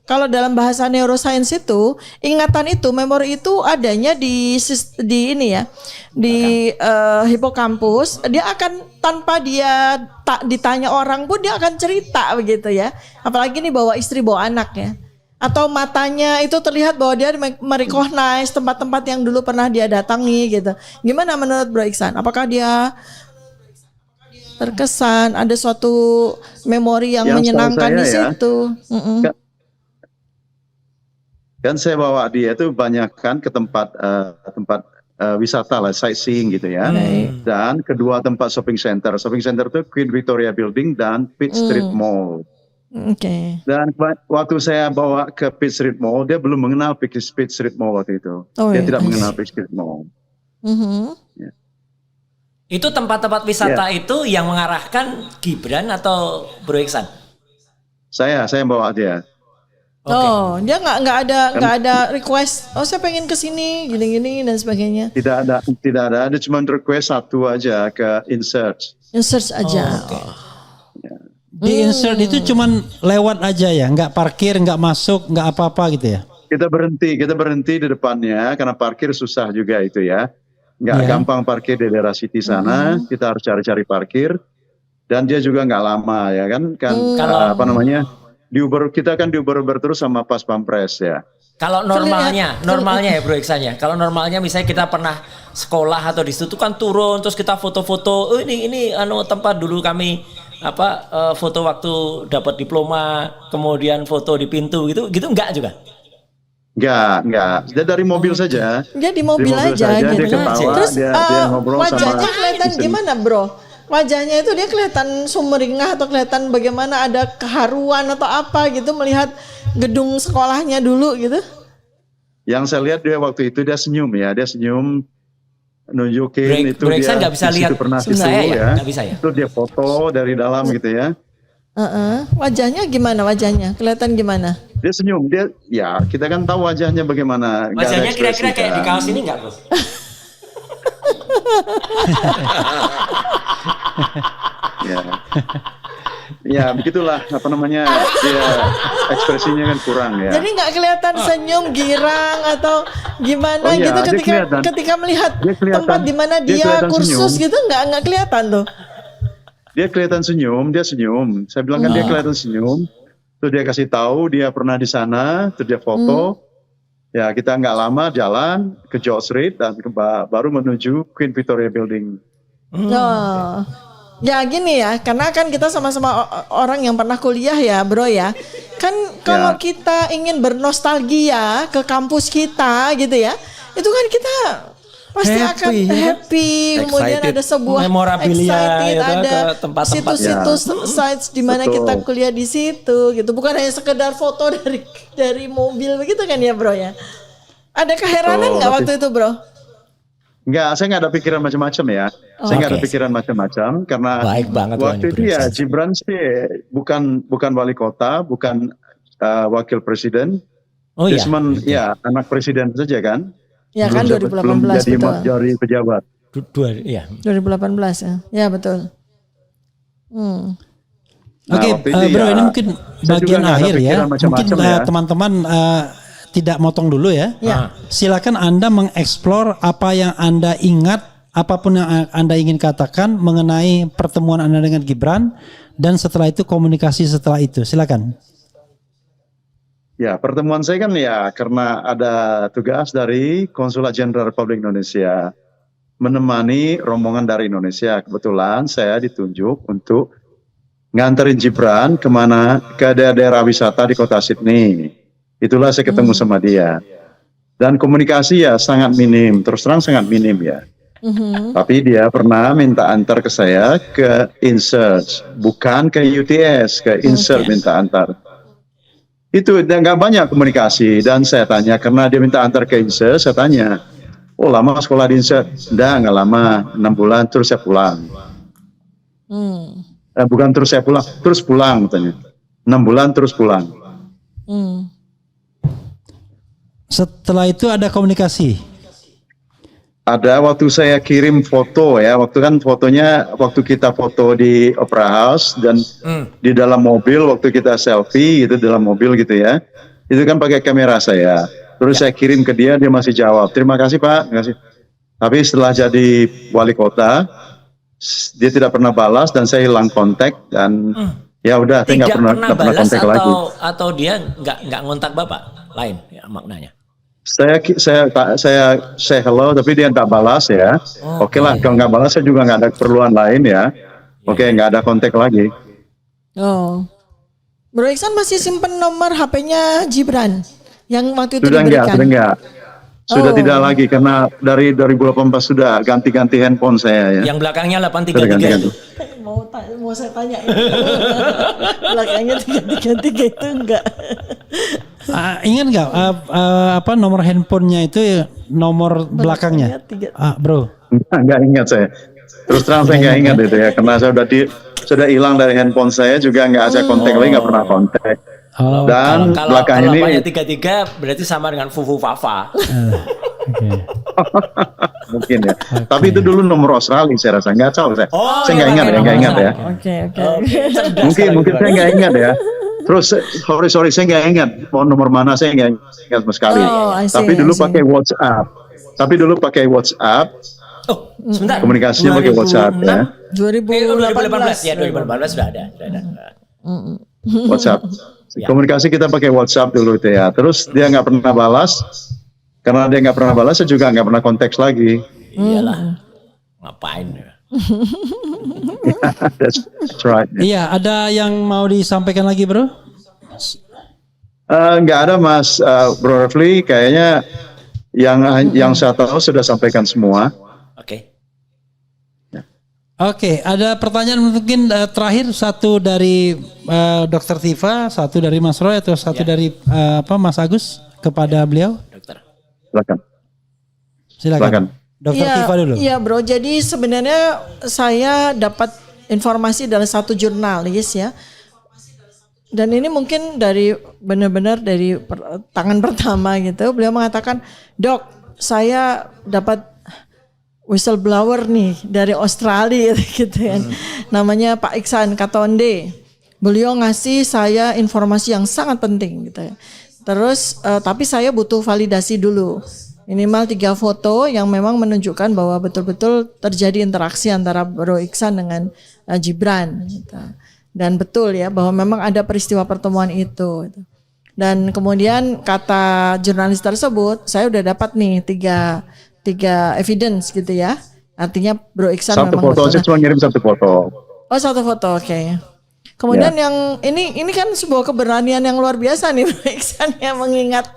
kalau dalam bahasa neuroscience itu ingatan itu, memori itu adanya di ini ya, di hipokampus. Dia akan tanpa dia tak ditanya orang pun dia akan cerita begitu ya. Apalagi nih bawa istri bawa anak ya. Atau matanya itu terlihat bahwa dia merecognize tempat-tempat yang dulu pernah dia datangi gitu. Gimana menurut Bro Iksan? Apakah dia terkesan ada suatu memori yang menyenangkan di situ? Kan saya bawa dia itu banyak kan ke tempat wisata lah, sightseeing gitu ya. Dan kedua tempat shopping center. Shopping center itu Queen Victoria Building dan Pitt Street Mall. Oke. Dan waktu saya bawa ke Pitt Street Mall, dia belum mengenal Pitt Street Mall waktu itu. Dia tidak mengenal Pitt Street Mall. Ya. Itu tempat-tempat wisata itu yang mengarahkan Gibran atau Bro Iksan? Saya bawa dia. Oh, dia nggak ada request. Oh, saya pengen ke sini, gini-gini dan sebagainya. Tidak ada. Ada cuma request satu aja ke insert. Insert aja. Di insert itu cuman lewat aja ya, nggak parkir, nggak masuk, nggak apa-apa gitu ya? Kita berhenti di depannya karena parkir susah juga itu ya. Nggak gampang parkir di daerah City sana. Kita harus cari-cari parkir. Dan dia juga nggak lama ya kan. Di Uber, kita kan di Uber terus sama Pas Pampres ya. Kalau normalnya ya Bro Iksan ya. Kalau normalnya misalnya kita pernah sekolah atau di situ kan turun terus kita foto-foto. Oh ini tempat dulu kami foto waktu dapat diploma, kemudian foto di pintu gitu enggak juga? Enggak. Dia dari mobil saja. Dia di mobil aja gitu. Dia ketawa, Terus dia ngobrol wajahnya sama kelihatan gimana, Bro? Wajahnya itu dia kelihatan sumringah atau kelihatan bagaimana ada keharuan atau apa gitu melihat gedung sekolahnya dulu gitu? Yang saya lihat dia waktu itu dia senyum nunjukin itu Bro Iksan dia nggak bisa lihat pernah saya ya. Nggak bisa ya. Itu dia foto dari dalam gitu ya. Wajahnya gimana wajahnya? Kelihatan gimana? Dia senyum, kita kan tahu wajahnya bagaimana. Wajahnya kira-kira kayak di kaos ini enggak, Bro? Ya begitulah dia ekspresinya kan kurang ya. Jadi nggak kelihatan senyum girang atau gimana gitu ketika melihat tempat di mana dia kursus senyum. Gitu nggak kelihatan tuh. Dia kelihatan senyum, dia senyum. Saya bilang kan dia kelihatan senyum. Terus dia kasih tahu dia pernah di sana, terus dia foto. Ya kita nggak lama jalan ke George Street dan baru menuju Queen Victoria Building. Ya gini ya, karena kan kita sama-sama orang yang pernah kuliah ya Bro ya. Kan kalau kita ingin bernostalgia ke kampus kita gitu ya, itu kan kita pasti akan happy, kemudian ada sebuah memorabilia excited, ada ke tempat-tempat situs-situs sites di mana kita kuliah di situ gitu. Bukan hanya sekedar foto dari mobil begitu kan ya Bro ya. Ada keheranan nggak waktu itu Bro? Enggak, saya nggak ada pikiran macam-macam ya. Saya nggak ada pikiran macam-macam karena baik banget waktu itu ya Gibran sih bukan wali kota, bukan wakil presiden. Dia cuma anak presiden saja kan. Ya kan 2018 belum jadi pejabat. 2018 ya. Ya betul. Oke, Bro, ini mungkin bagian akhir ya. Mungkin teman-teman tidak motong dulu ya. Silakan Anda mengeksplor apa yang Anda ingat, apapun yang Anda ingin katakan mengenai pertemuan Anda dengan Gibran dan setelah itu komunikasi setelah itu. Silakan. Ya, pertemuan saya kan ya karena ada tugas dari Konsulat Jenderal Republik Indonesia menemani rombongan dari Indonesia. Kebetulan saya ditunjuk untuk nganterin Gibran ke daerah wisata di kota Sydney. Itulah saya ketemu sama dia. Dan komunikasi ya sangat minim, terus terang sangat minim ya. Tapi dia pernah minta antar ke saya ke InSearch, bukan ke UTS, ke InSearch minta antar. Itu nggak banyak komunikasi dan saya tanya karena dia minta antar ke InSearch, saya tanya, oh lama sekolah di InSearch? Nggak lama, 6 bulan terus saya pulang. Bukan terus saya pulang, terus pulang katanya. 6 bulan terus pulang. Setelah itu ada komunikasi. Ada waktu saya kirim foto ya, waktu kita foto di Opera House dan di dalam mobil waktu kita selfie gitu dalam mobil gitu ya. Itu kan pakai kamera saya. Terus saya kirim ke dia masih jawab, terima kasih Pak, terima kasih. Tapi setelah jadi wali kota, dia tidak pernah balas dan saya hilang kontak dan ya udah saya nggak pernah balas kontak lagi. Atau dia nggak ngontak Bapak, lain ya maknanya. Saya hello tapi dia nggak balas ya. Oke lah, kalau nggak balas saya juga nggak ada keperluan lain ya. Oke, nggak ada kontak lagi. Oh, Bro Iksan masih simpen nomor HP-nya Gibran yang waktu itu Sudah diberikan? Sudah tidak lagi karena dari 2018 sudah ganti-ganti handphone saya ya. Yang belakangnya 833 itu. Mau saya tanya belakangnya 333 itu enggak? Ingat nggak apa nomor handphonenya itu nomor belakangnya? Bro. Nggak ingat saya. Terus terang saya nggak ingat itu ya karena saya sudah hilang dari handphone saya juga nggak ada kontak lagi, nggak pernah kontak. Dan belakang ini 833 berarti sama dengan Fufu Fafa. Mungkin ya. Tapi itu dulu nomor Australia saya rasa, nggak tahu saya. Saya nggak ingat ya. Oke. Mungkin saya nggak ingat ya. Terus sorry saya nggak ingat nomor mana, saya nggak ingat sama sekali. Tapi dulu pakai WhatsApp. Oh, sebentar. Komunikasinya pakai WhatsApp ya. 2018 ya, 2018 sudah ada. WhatsApp. Komunikasi kita pakai WhatsApp dulu itu ya. Terus dia nggak pernah balas. Karena dia nggak pernah balas, saya juga nggak pernah konteks lagi. Iyalah. Ngapain ya? That's right. Iya, ada yang mau disampaikan lagi, Bro? Nggak ada Mas Bro Refli, kayaknya yang saya tahu sudah sampaikan semua. Oke. Oke, ada pertanyaan mungkin terakhir, satu dari Dr. Tifa, satu dari Mas Roy atau satu dari Mas Agus kepada beliau. Dokter. Silakan. Dokter Tifa dulu. Iya Bro, jadi sebenarnya saya dapat informasi dari satu jurnalis ya. Dan ini mungkin benar-benar dari tangan pertama gitu. Beliau mengatakan, "Dok, saya dapat whistleblower nih dari Australia gitu kan. Namanya Pak Iksan Katonde. Beliau ngasih saya informasi yang sangat penting gitu ya. Terus tapi saya butuh validasi dulu. Minimal 3 foto yang memang menunjukkan bahwa betul-betul terjadi interaksi antara Bro Iksan dengan Gibran gitu. Dan betul ya bahwa memang ada peristiwa pertemuan itu gitu. Dan kemudian kata jurnalis tersebut, saya udah dapat nih tiga evidence gitu ya. Artinya Bro Iksan satu memang foto, saya cuma ngirim satu foto. Oh, satu foto, oke. Kemudian yang ini kan sebuah keberanian yang luar biasa nih Bro Iksan yang mengingat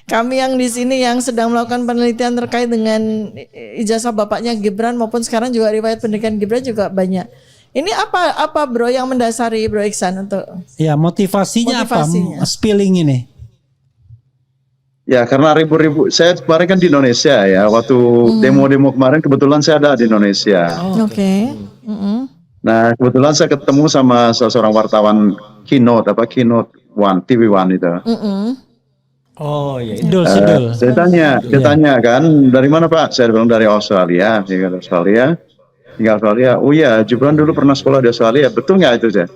kami yang di sini yang sedang melakukan penelitian terkait dengan ijazah bapaknya Gibran maupun sekarang juga riwayat pendidikan Gibran juga banyak. Ini apa Bro yang mendasari Bro Iksan untuk motivasinya apa spilling ini? Ya karena ribu-ribu, saya kemarin kan di Indonesia ya, waktu demo-demo kemarin kebetulan saya ada di Indonesia. Oke. Nah kebetulan saya ketemu sama seorang wartawan Keynote One, TV One itu. Oh iya. Sidul. Saya tanya kan, dari mana Pak? Saya bilang dari Australia. Dia kata Australia. Oh iya, Gibran dulu pernah sekolah di Australia. Betul nggak itu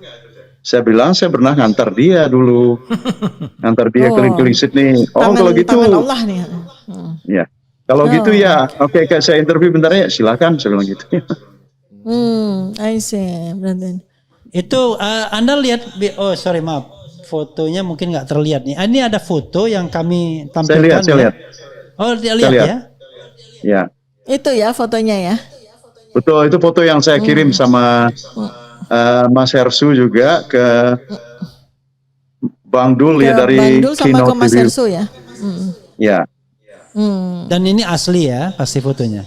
saya bilang saya pernah ngantar dia dulu. Ngantar dia keliling-keliling Sydney. Kalau gitu. Tangan Allah nih. Ya. Kalau gitu ya, oke, saya interview bentar ya, silakan, saya bilang gitu. I see. Berarti. Itu Anda lihat, oh sorry maaf, fotonya mungkin nggak terlihat nih. Ini ada foto yang kami tampilkan. Saya lihat. Oh dia lihat lihat. ya? Ya. Itu ya fotonya ya. Betul, itu foto yang saya kirim sama Mas Hersu juga ke Bang Dul ya dari Bang Dul sama ke Keynote Mas Review. Hersu ya. Ya. Dan ini asli ya pasti fotonya.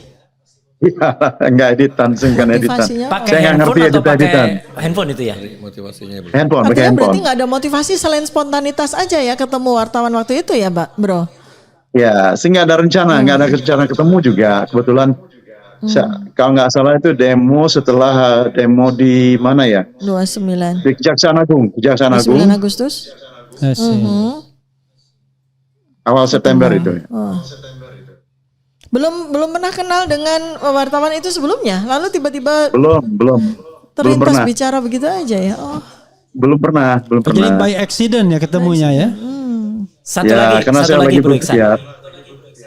Ya, enggak editan, saya bukan editan. Motivasinya Pakai Saya nggak handphone ngerti atau pakai editan. handphone itu ya? Motivasinya belum. Handphone, pakai Artinya handphone. berarti nggak ada motivasi selain spontanitas aja ya ketemu wartawan waktu itu ya, Bro? Ya, sih nggak ada rencana, nggak ada rencana ketemu juga. Kebetulan, kalau nggak salah itu demo setelah demo di mana ya? 29. Di Kejaksaan Agung, 9 Agustus. Awal September itu. Oh. Belum pernah kenal dengan wartawan itu sebelumnya. Lalu tiba-tiba Belum terlintas pernah. bicara begitu aja ya. Oh. Belum pernah. Jadi by accident ya ketemunya ya? Satu Ya, lagi, karena satu saya lagi lagi Bro Iksan.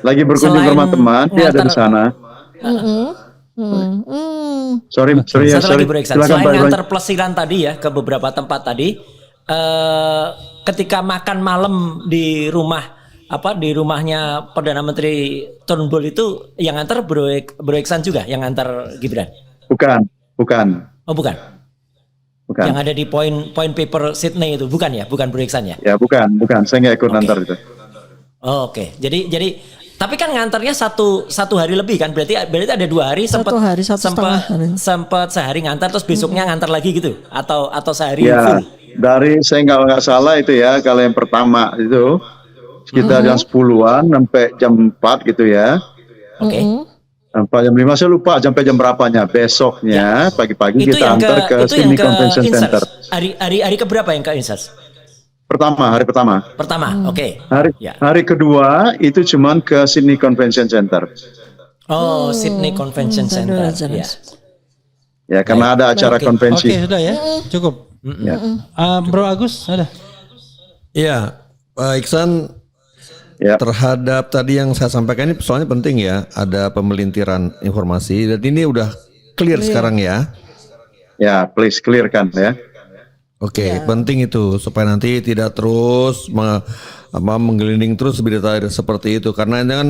lagi berkunjung ke Selain rumah teman, dia ada di ngantar- sana. Sorry ya, Satu sorry. lagi Bro Iksan. Silakan, Selain Pak. ngantar pelesiran tadi ya ke beberapa tempat tadi, ketika makan malam di rumahnya Perdana Menteri Turnbull itu yang ngantar Bro Iksan juga yang ngantar Gibran. Bukan. Oh bukan. Bukan. Yang ada di point paper Sydney itu bukan ya, bukan Bro Iksan ya. Ya, bukan. Saya nggak ikut ngantar itu. Oh, oke. Jadi tapi kan ngantarnya satu hari lebih kan, berarti ada 2 hari Satu hari, satu setengah hari. sempat sehari ngantar terus besoknya ngantar lagi gitu atau sehari Ya, full. dari saya nggak salah itu ya, kalau yang pertama itu sekitar jam 10-an sampai jam 4 gitu ya. Oke. Sampai jam 5 saya lupa sampai jam berapanya. Besoknya pagi-pagi Itu kita yang antar ke itu yang Sydney ke Convention Center. Inserts. Hari keberapa yang ke Inserts? Hari pertama. Pertama, oke. Ya. Hari kedua itu cuman ke Sydney Convention Center. Oh, Sydney Convention Center. Ya. Ya, karena ada acara konvensi. Oke sudah ya, cukup. Ya. Bro Agus ada? Iya, Pak Iksan, Ya. terhadap tadi yang saya sampaikan ini soalnya penting ya, ada pemelintiran informasi dan ini udah clear sekarang ya. Ya, please clearkan ya. Oke, penting itu supaya nanti tidak terus menggelinding terus berita seperti itu karena ini kan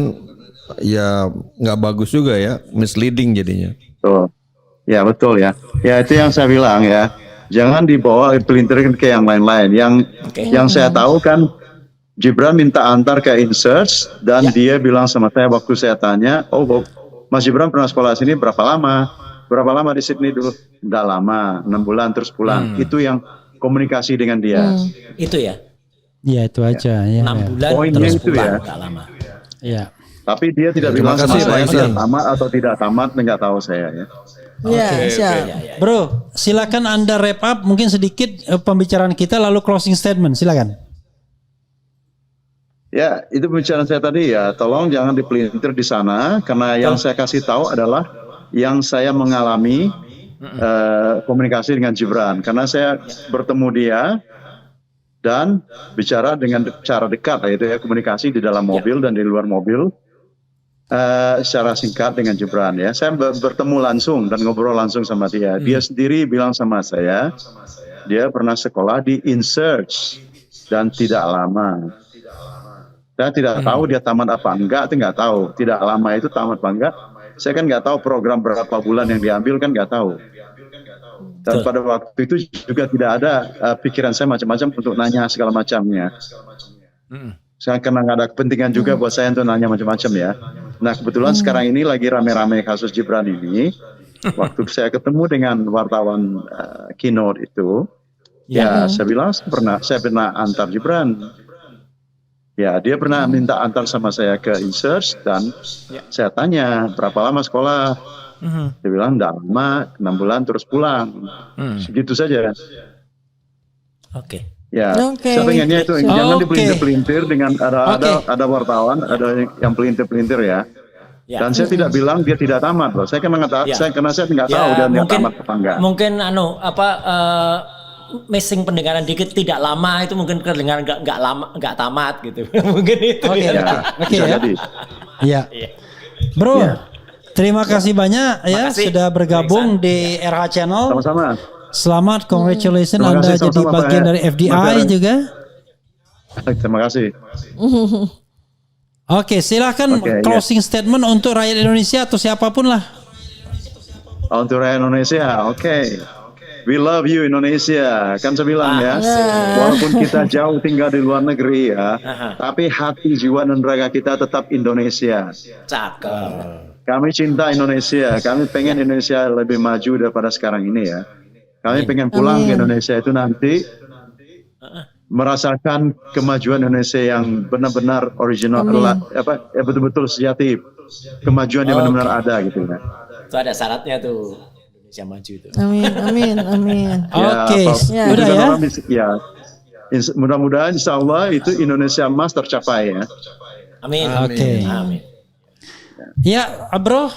ya nggak bagus juga ya, misleading jadinya. Betul. Ya, betul ya. Ya, itu yang saya bilang ya. Jangan dibawa pelintiran ke yang lain-lain. Yang saya tahu kan Gibran minta antar ke Inserts dan dia bilang sama saya waktu saya tanya, Mas Gibran pernah sekolah sini berapa lama? Berapa lama di Sydney dulu? Udah lama, 6 bulan terus pulang. Itu yang komunikasi dengan dia. Itu ya. Iya itu aja ya. 6 bulan Poinnya terus itu pulang, ya. nggak lama. Iya. Tapi dia tidak Terima bilang sama kasih, Pak saya Iksan. dia tamat atau tidak tamat, nggak tahu saya ya. Ya, siap. Bro, silakan Anda wrap up mungkin sedikit pembicaraan kita lalu closing statement, silakan. Ya, itu pembicaraan saya tadi ya. Tolong jangan dipelintir di sana karena yang saya kasih tahu adalah yang saya mengalami komunikasi dengan Gibran. Karena saya bertemu dia dan bicara dengan cara dekat, yaitu ya komunikasi di dalam mobil dan di luar mobil secara singkat dengan Gibran ya. Saya bertemu langsung dan ngobrol langsung sama dia. Dia sendiri bilang sama saya, dia pernah sekolah di Inserts dan tidak lama. Saya tidak tahu dia tamat apa enggak, itu enggak tahu. Tidak lama itu tamat apa enggak. Saya kan enggak tahu program berapa bulan yang diambil kan enggak tahu. Dan pada waktu itu juga tidak ada pikiran saya macam-macam untuk nanya segala macamnya. Saya karena nggak ada kepentingan juga buat saya untuk nanya macam-macam ya. Nah kebetulan sekarang ini lagi rame-rame kasus Gibran ini. Waktu saya ketemu dengan wartawan keynote itu, saya bilang saya pernah antar Gibran. Ya, dia pernah minta antar sama saya ke Inserts dan saya tanya berapa lama sekolah. Dia bilang enggak lama, 6 bulan terus pulang. Segitu saja. Oke. Ya, Oke. saya pengennya itu Oke. jangan dipelintir-pelintir dengan ada wartawan, ada yang pelintir-pelintir ya. Dan saya tidak bilang dia tidak tamat loh. Saya karena saya nggak tahu dia tamat apa enggak. Mungkin missing pendengaran dikit, tidak lama itu mungkin kedengaran nggak tamat gitu. Mungkin itu. Oke. Ya, Oke bisa ya. jadi. Iya. Bro, Terima kasih banyak ya Makasih. sudah bergabung di RH Channel. Sama-sama. Selamat, congratulations Terima Anda kasih, jadi sama-sama, bagian Pak. dari FDI Terima juga. Terima kasih. Oke, silakan Oke, closing statement untuk rakyat Indonesia atau siapapun lah. Untuk rakyat Indonesia, oke. We love you Indonesia, kan saya bilang ya. Walaupun kita jauh tinggal di luar negeri ya, tapi hati, jiwa dan raga kita tetap Indonesia. Cakep. Kami cinta Indonesia, kami pengen Indonesia lebih maju daripada sekarang ini ya. Kami pengen pulang ke Indonesia itu nanti merasakan kemajuan Indonesia yang benar-benar original, betul-betul sejati, kemajuan yang benar-benar ada gitu ya. Itu ada syaratnya tuh. Indonesia maju itu. Amin. Oke, Ya, udah ya. Mudah-mudahan insya Allah itu Indonesia emas tercapai ya. Amin. Oke. Amin. Ya, bro,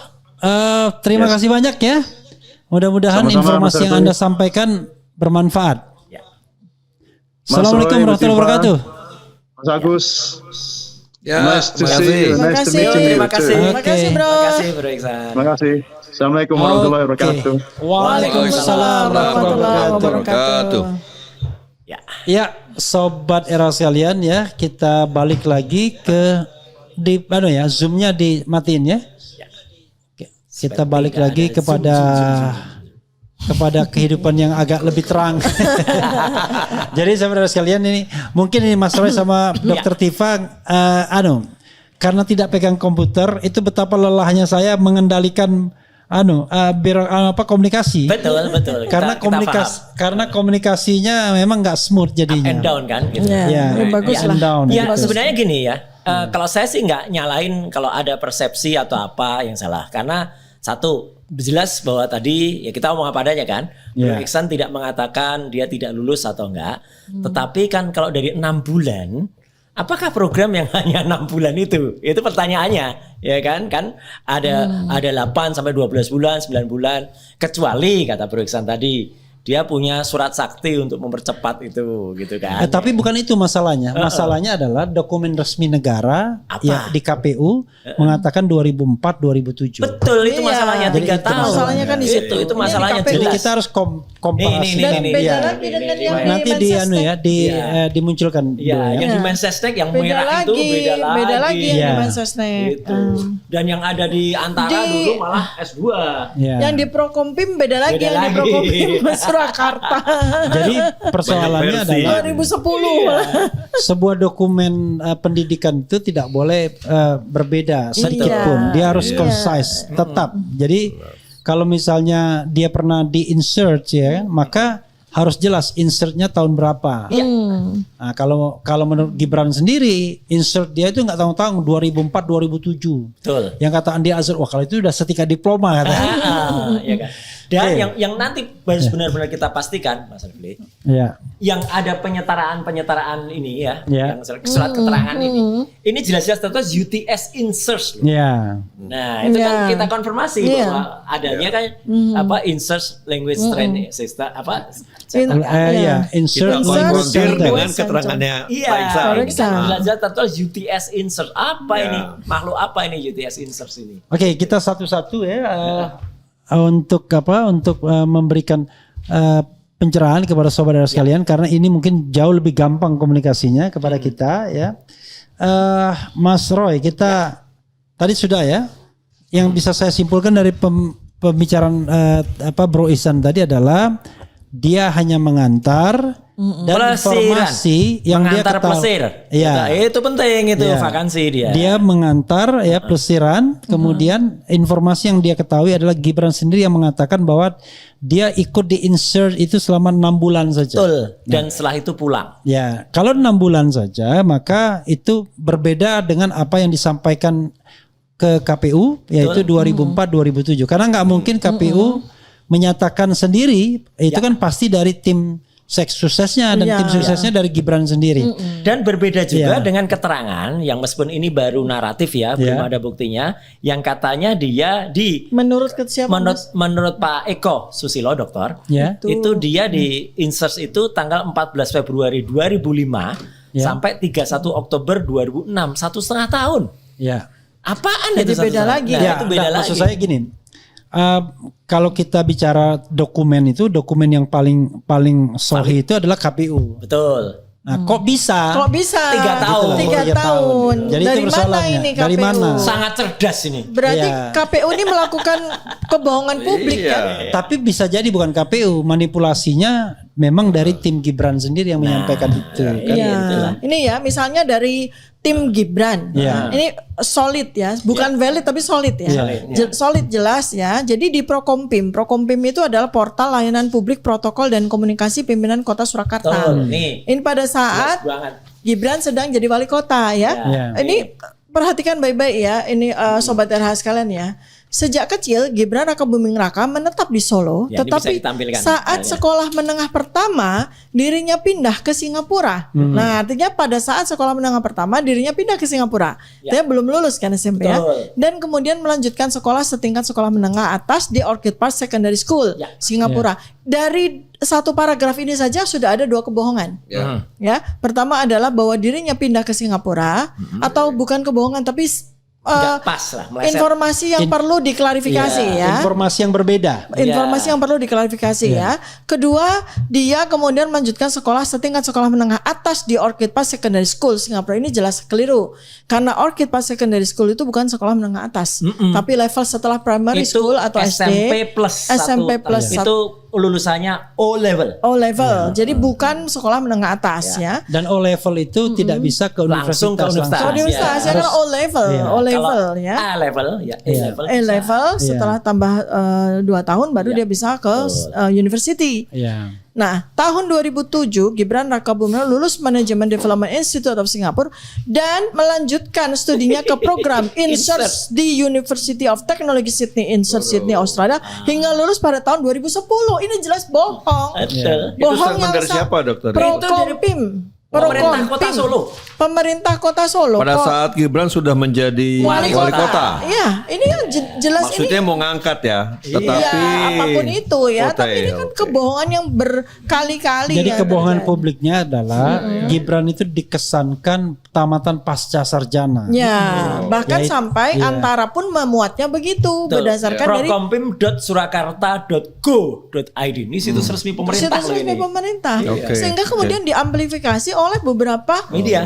terima kasih banyak ya. Mudah-mudahan Sama-sama, informasi Mas yang Arfi. Anda sampaikan bermanfaat. Ya. Assalamualaikum Roy, warahmatullahi Mas Ivan, wabarakatuh. Mas Agus. Ya, Nice to terima see kasih. you. Nice to meet you. Terima kasih. too. Terima kasih bro. Terima kasih Bro Iksan. Terima kasih. Assalamualaikum warahmatullahi Oke. wabarakatuh. Waalaikumsalam warahmatullahi wabarakatuh. Ya. Ya, sobat era sekalian ya, kita balik lagi ke Zoom-nya dimatiin ya. Oke, kita balik tidak lagi ada kepada kehidupan yang agak lebih terang. Jadi saudara sekalian ini mungkin ini Mas Roy sama Dr. Tifa karena tidak pegang komputer itu betapa lelahnya saya mengendalikan komunikasi. Betul. Karena karena komunikasinya memang nggak smooth jadinya. Up and down kan gitu. Ya, Ya, bagus up and lah. down, Ya gitu. sebenarnya gini ya, kalau saya sih nggak nyalain kalau ada persepsi atau apa yang salah. Karena satu, jelas bahwa tadi ya kita ngomong apa adanya kan. Ya. Bro Iksan tidak mengatakan dia tidak lulus atau enggak. Tetapi kan kalau dari 6 bulan, apakah program yang hanya 6 bulan itu? Itu pertanyaannya, ya kan? Kan ada 8 sampai 12 bulan, 9 bulan. Kecuali kata Bro Iksan tadi, dia punya surat sakti untuk mempercepat itu gitu kan. Tapi bukan itu masalahnya. Masalahnya adalah dokumen resmi negara Apa? ya di KPU mengatakan 2004-2007. Betul, itu Iya. masalahnya Jadi 3 itu tahun. masalahnya kan di situ. Itu Ini masalahnya di KPU. Jadi jelas. kita harus komparasi. Ini, Dan beda Iya. lagi dengan yang di Nanti di Mensesnek. dimunculkan Ya, dulu ya. yang di Mensesnek yang Beda merah lagi, itu beda lagi. yang Iya. di Mensesnek. Gitu. Dan yang ada di antara Di- dulu malah S2. Ya. Yang di Prokompim beda lagi, Beda yang di lagi. Prokompim Surakarta. Jadi persoalannya Banyak versi. adalah 2010. sebuah dokumen pendidikan itu tidak boleh berbeda sedikit Iya. pun. Dia harus Iya. concise tetap. Jadi kalau misalnya dia pernah di-insert ya, maka harus jelas insertnya tahun berapa. Nah, kalau menurut Gibran sendiri, insert dia itu nggak tahu-tahu 2004-2007. Betul. Yang kata Andi Azhar, wah kalau itu udah setingkat diploma kata. Ya kan. Dan Oke. yang nanti harus benar-benar kita pastikan Mas Rifli, Ya. yang ada penyetaraan ini ya, Ya. yang surat keterangan ini jelas-jelas tertulis UTS insert loh. Ya. Nah, itu kan Iya. kita konfirmasi Iya. bahwa adanya kan insert language training system insert Kita language konfrontir center. dengan keterangannya Iya, Pak Iksan. Pak Iksan. jelas-jelas tertulis UTS insert. Apa Ya. ini? Makhluk apa ini UTS insert ini? Oke, kita satu-satu ya untuk memberikan pencerahan kepada saudara sekalian karena ini mungkin jauh lebih gampang komunikasinya kepada kita ya. Mas Roy, kita tadi sudah ya. Yang bisa saya simpulkan dari pembicaraan Bro Ihsan tadi adalah dia hanya mengantar dan informasi yang dia mengantar ketahui. plesir. Iya. Nah, itu penting itu Iya. vakansi dia. Dia mengantar ya plesiran, kemudian informasi yang dia ketahui adalah Gibran sendiri yang mengatakan bahwa dia ikut di insert itu selama 6 bulan saja. Betul. Dan setelah itu pulang. Ya, kalau 6 bulan saja maka itu berbeda dengan apa yang disampaikan ke KPU yaitu 2004-2007. Karena nggak mungkin KPU menyatakan sendiri itu kan pasti dari tim suksesnya dan Iya. tim suksesnya dari Gibran sendiri. Dan berbeda juga Iya. dengan keterangan yang meskipun ini baru naratif ya, belum Iya. ada buktinya, yang katanya dia Menurut siapa? menurut Pak Eko Susilo dokter, Ya. itu dia di insert itu tanggal 14 Februari 2005 Ya. sampai 31 Oktober 2006, 1,5 tahun. Ya. Apaan Jadi itu beda satu-satu? lagi. Nah, Ya, itu beda lagi. maksud saya gini. Kalau kita bicara dokumen itu, dokumen yang paling sahih itu adalah KPU. Betul. Nah, kok bisa? Kok bisa? 3 tahun. 3 3 tahun. tahun. Jadi Dari itu mana persoalannya. ini KPU? Dari mana? Sangat cerdas ini. Berarti Iya. KPU ini melakukan kebohongan publik kan? Tapi bisa jadi bukan KPU, manipulasinya memang dari tim Gibran sendiri yang menyampaikan itu. Kan? Iya. Ini ya misalnya dari tim Gibran. Iya. Ini solid ya, bukan valid tapi solid ya. Iya. Solid jelas ya. Jadi di Prokompim itu adalah portal layanan publik protokol dan komunikasi pimpinan Kota Surakarta. Betul. Nih. Ini pada saat Jelas banget. Gibran sedang jadi wali kota ya. Iya. Ini perhatikan baik-baik ya. Ini sobat RH sekalian ya. Sejak kecil Gibran Raka Buming Raka menetap di Solo, Ya, ini tetapi bisa ditampilkan saat misalnya. sekolah menengah pertama dirinya pindah ke Singapura. Nah, artinya pada saat sekolah menengah pertama dirinya pindah ke Singapura. Dia belum lulus kan SMP ya. Betul. Dan kemudian melanjutkan sekolah setingkat sekolah menengah atas di Orchid Park Secondary School, Ya. Singapura. Dari satu paragraf ini saja sudah ada 2 kebohongan. Ya, pertama adalah bahwa dirinya pindah ke Singapura atau bukan kebohongan tapi Nggak pas lah, meleset. informasi yang perlu diklarifikasi ya. Informasi yang berbeda. Informasi yang perlu diklarifikasi ya. Kedua, dia kemudian melanjutkan sekolah setingkat sekolah menengah atas di Orchid Park Secondary School Singapura. Ini jelas keliru. Karena Orchid Park Secondary School itu bukan sekolah menengah atas, tapi level setelah primary Itu school atau SMP SD. plus SMP satu. plus Itu lulusannya O level. O level. Jadi bukan sekolah menengah atas ya. Dan O level itu tidak bisa ke universitas. Langsung ke universitas. Kalau di universitas ya kan O level, O level ya. A level ya, A level. A level setelah tambah 2 tahun baru dia bisa ke university. Iya. Nah, tahun 2007 Gibran Raka Buming Raka lulus Management Development Institute of Singapore dan melanjutkan studinya ke program InSearch di University of Technology Sydney InSearch Sydney Australia hingga lulus pada tahun 2010. Ini jelas bohong. Betul. Itu Bohong statement dari siapa, Dokter? Prokompim. Pemerintah Kota Solo. Pemerintah Kota Solo. Pada saat Gibran sudah menjadi Wali wali kota. kota. Iya, ini kan jelas Maksudnya ini. mau ngangkat ya, tetapi Iya, apapun itu ya. Kota Tapi ini ya, kan oke. kebohongan yang berkali-kali. Jadi ya kebohongan terjadi. publiknya adalah Gibran itu dikesankan tamatan pasca sarjana. Ya, bahkan Ya, sampai iya. antara pun memuatnya begitu berdasarkan dari prokompim.surakarta.go.id. Ini situs resmi pemerintah situs loh resmi ini. pemerintah. Oke, Sehingga kemudian diamplifikasi oleh beberapa Media.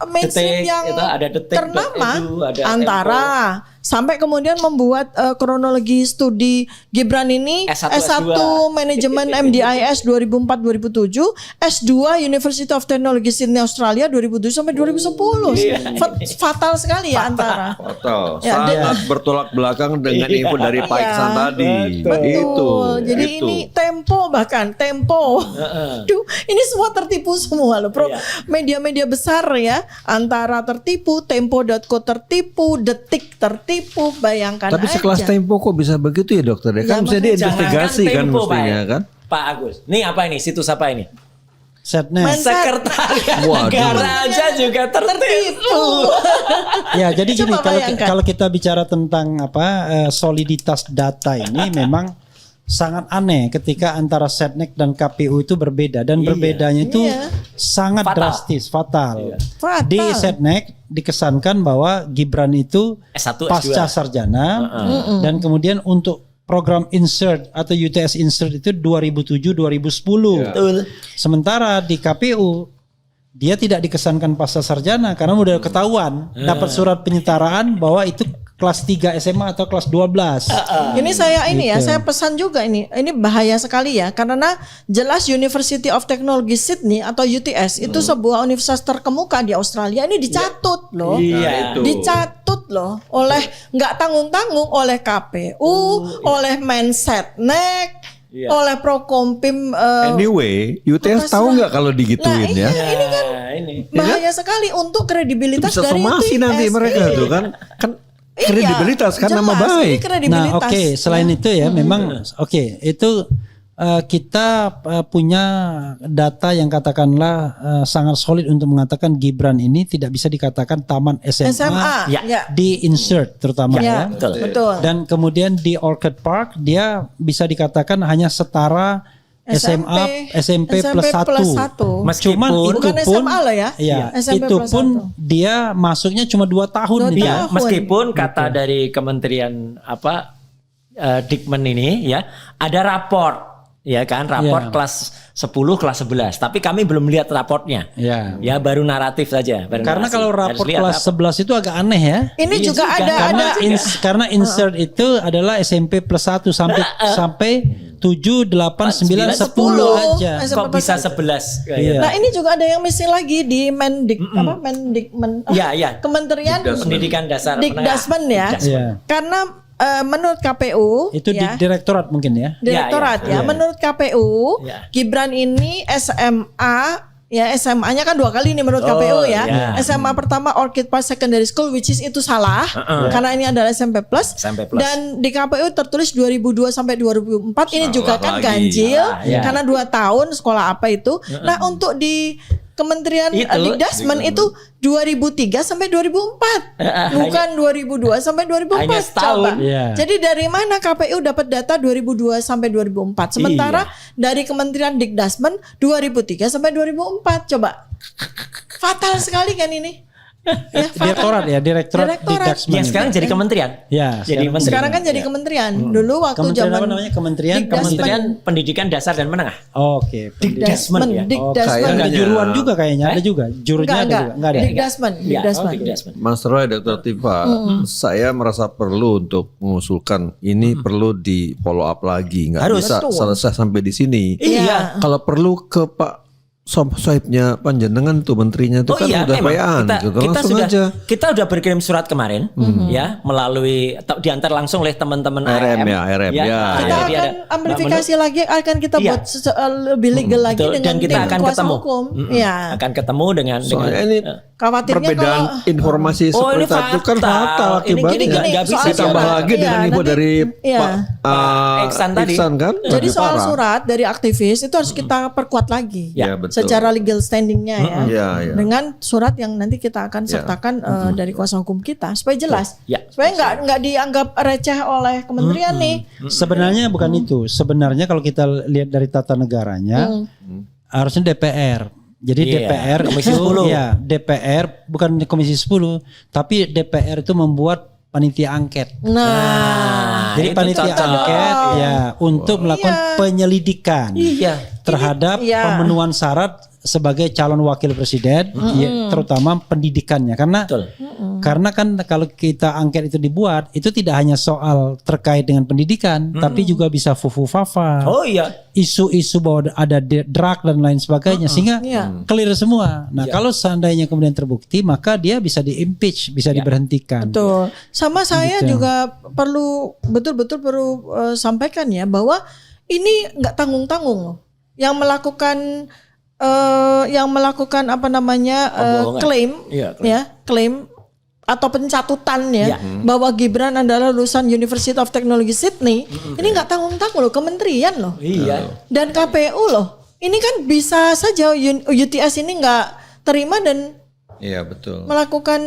mainstream Detik, yang itu ada detik.edu, ternama ada antara sampai kemudian membuat kronologi studi Gibran ini S1, S1 Manajemen MDIS 2004-2007, S2 University of Technology Sydney Australia 2007 sampai 2010. Fatal sekali ya antara. Fatal. Ya, Sangat bertolak belakang dengan info dari Pak Iya. Iksan tadi. Betul. Itu. Jadi itu. ini Tempo bahkan Tempo. Duh, ini semua tertipu semua loh. Media-media besar ya, antara tertipu, Tempo.co tertipu, Detik tertipu, bayangkan Tapi sekelas aja. Tempo kok bisa begitu ya, Dokter? Ya, Ya, kan bisa makanya diinvestigasi kan Tempo, mestinya Pak. kan? Pak Agus. Nih apa ini? Situs apa ini? Setnek. Sekretariat Waduh. negara aja juga tertipu. Ya, jadi gini, Coba bayangkan. kalau kita bicara tentang soliditas data ini memang sangat aneh ketika antara Setnek dan KPU itu berbeda dan berbedanya itu Iya. sangat Fatal. drastis, fatal. Fatal. Di Setnek dikesankan bahwa Gibran itu S1, pasca S2. sarjana dan kemudian untuk program insert atau UTS insert itu 2007-2010. Betul. Sementara di KPU dia tidak dikesankan pasca sarjana karena udah ketahuan dapat surat penyetaraan bahwa itu kelas 3 SMA atau kelas 12. Ini saya Gitu. saya pesan juga ini bahaya sekali ya karena jelas University of Technology Sydney atau UTS itu sebuah universitas terkemuka di Australia ini dicatut loh. Iya. itu. Dicatut loh oleh nggak tanggung-tanggung oleh KPU, oleh Mensetnek, oleh Prokompim. Anyway, UTS tahu nggak kalau digituin Nah, ya? ini kan ini. bahaya sekali untuk Itu kredibilitas bisa dari somasi UTS. nanti mereka tuh kan. Kan kredibilitas kan nama jelas, baik. ini kredibilitas. Nah, oke, selain itu ya memang itu kita punya data yang katakanlah sangat solid untuk mengatakan Gibran ini tidak bisa dikatakan taman SMA, Ya. di insert terutama ya. Betul. Dan kemudian di Orchid Park dia bisa dikatakan hanya setara SMP plus 1. Meskipun Cuman itu bukan pun SMA loh ya. Iya, SMP itu plus pun 1. dia masuknya cuma 2 tahun. 2 gitu. tahun. Iya, meskipun kata dari Kementerian Dikmen ini ya ada raport, ya kan, raport Iya. kelas 10, kelas 11. Tapi kami belum lihat raportnya. Iya. Ya baru naratif saja. baru Karena narasi. kalau Harus raport lihat kelas 11 itu agak aneh ya. Ini Iya juga juga. ada Karena insert itu adalah SMP plus 1 sampai 7, 8, 9, 10 aja. SMP Kok plus bisa 1? 11? Iya. Nah ini juga ada yang missing lagi di Mendikmen Iya, iya. Kementerian Pendidikan dasar Dikdasmen ya. Dikdasmen. Iya. Karena menurut KPU Itu di ya, direktorat mungkin ya. direktorat Iya, ya, menurut KPU Iya. Gibran ini SMA ya, SMA-nya kan 2 kali nih menurut KPU ya. iya. SMA pertama Orchid Park Secondary School, which is itu salah karena ini adalah SMP plus. SMP plus. Dan di KPU tertulis 2002 sampai 2004 ini juga kan lagi. ganjil Iya. karena 2 tahun sekolah apa itu. Nah untuk di Kementerian Itu, Dikdasmen itu 2003 sampai 2004 bukan 2002 sampai 2004 Hanya setahun. coba. Iya. Jadi dari mana KPU dapat data 2002 sampai 2004 sementara dari Kementerian Dikdasmen 2003 sampai 2004 coba. Fatal sekali kan ini. Ya, Direktorat ya, direktorat Direktorat. Dikdasmen. Yang sekarang jadi kementerian. Ya, Jadi menteri. Sekarang kan jadi kementerian. Dulu waktu Kementerian zaman apa namanya? Kementerian Kementerian Pendidikan Dasar dan Menengah. Oke. Dikdasmen ya. Dikdasmen. kayaknya. Ada juruan juga kayaknya, ada juga. Jurunya ada juga. Enggak ada. Dikdasmen, Iya, Dikdasmen. Dikdasmen. Mas Roy, Dr. Tifa, saya merasa perlu untuk mengusulkan ini perlu di follow up lagi, nggak Harus. bisa Betul. selesai sampai di sini. Iya. Kalau perlu ke Pak Sohibnya panjenengan tuh menterinya itu kan udah memang. bayaan gitu, kita langsung sudah aja. kita udah berkirim surat kemarin ya melalui diantar langsung oleh teman-teman RM ya, RM, ya. Kita Jadi akan ada- amplifikasi lagi, akan kita Iya. buat lebih legal lagi Betul, dengan dan kita tim akan kuasa ketemu. hukum. Iya. akan ketemu dengan Soalnya ini Khawatirnya perbedaan kalau informasi Oh, ini seperti itu kan fatal. fatal Ini akibatnya. gini, nggak bisa Ditambah siaran. lagi dengan Iya, info nanti- dari iya. Pak Iksan tadi. Iksan kan. jadi lebih soal parah. surat dari aktivis itu harus kita perkuat lagi Ya, betul. secara legal standingnya ya. Iya, iya. Dengan surat yang nanti kita akan sertakan dari kuasa hukum kita supaya jelas. Ya. Supaya nggak dianggap receh oleh kementerian nih. Sebenarnya bukan itu. Sebenarnya kalau kita lihat dari tata negaranya, harusnya DPR. Jadi Iya, DPR Komisi itu 10. ya DPR bukan Komisi 10, tapi DPR itu membuat panitia angket. Nah, Jadi itu panitia cocok. angket ya untuk melakukan penyelidikan Iya. terhadap Iya. pemenuhan syarat sebagai calon wakil presiden, ya, terutama pendidikannya. Karena kan kalau kita angket itu dibuat, itu tidak hanya soal terkait dengan pendidikan, tapi juga bisa fufu-fafa, Oh iya. isu-isu bahwa ada drug dan lain sebagainya, sehingga Iya. clear semua. Nah, kalau seandainya kemudian terbukti, maka dia bisa di-impeach, bisa diberhentikan. betul. Sama saya Gitu. juga perlu betul-betul perlu sampaikan ya bahwa ini nggak tanggung-tanggung loh. Yang melakukan apa namanya Pembohongan. klaim Iya, klaim. ya, klaim atau pencatutan ya Iya. bahwa Gibran adalah lulusan University of Technology Sydney. Ini nggak tanggung-tanggung loh, kementerian loh. Iya. Dan KPU loh. Ini kan bisa saja UTS ini nggak terima dan Iya, betul. melakukan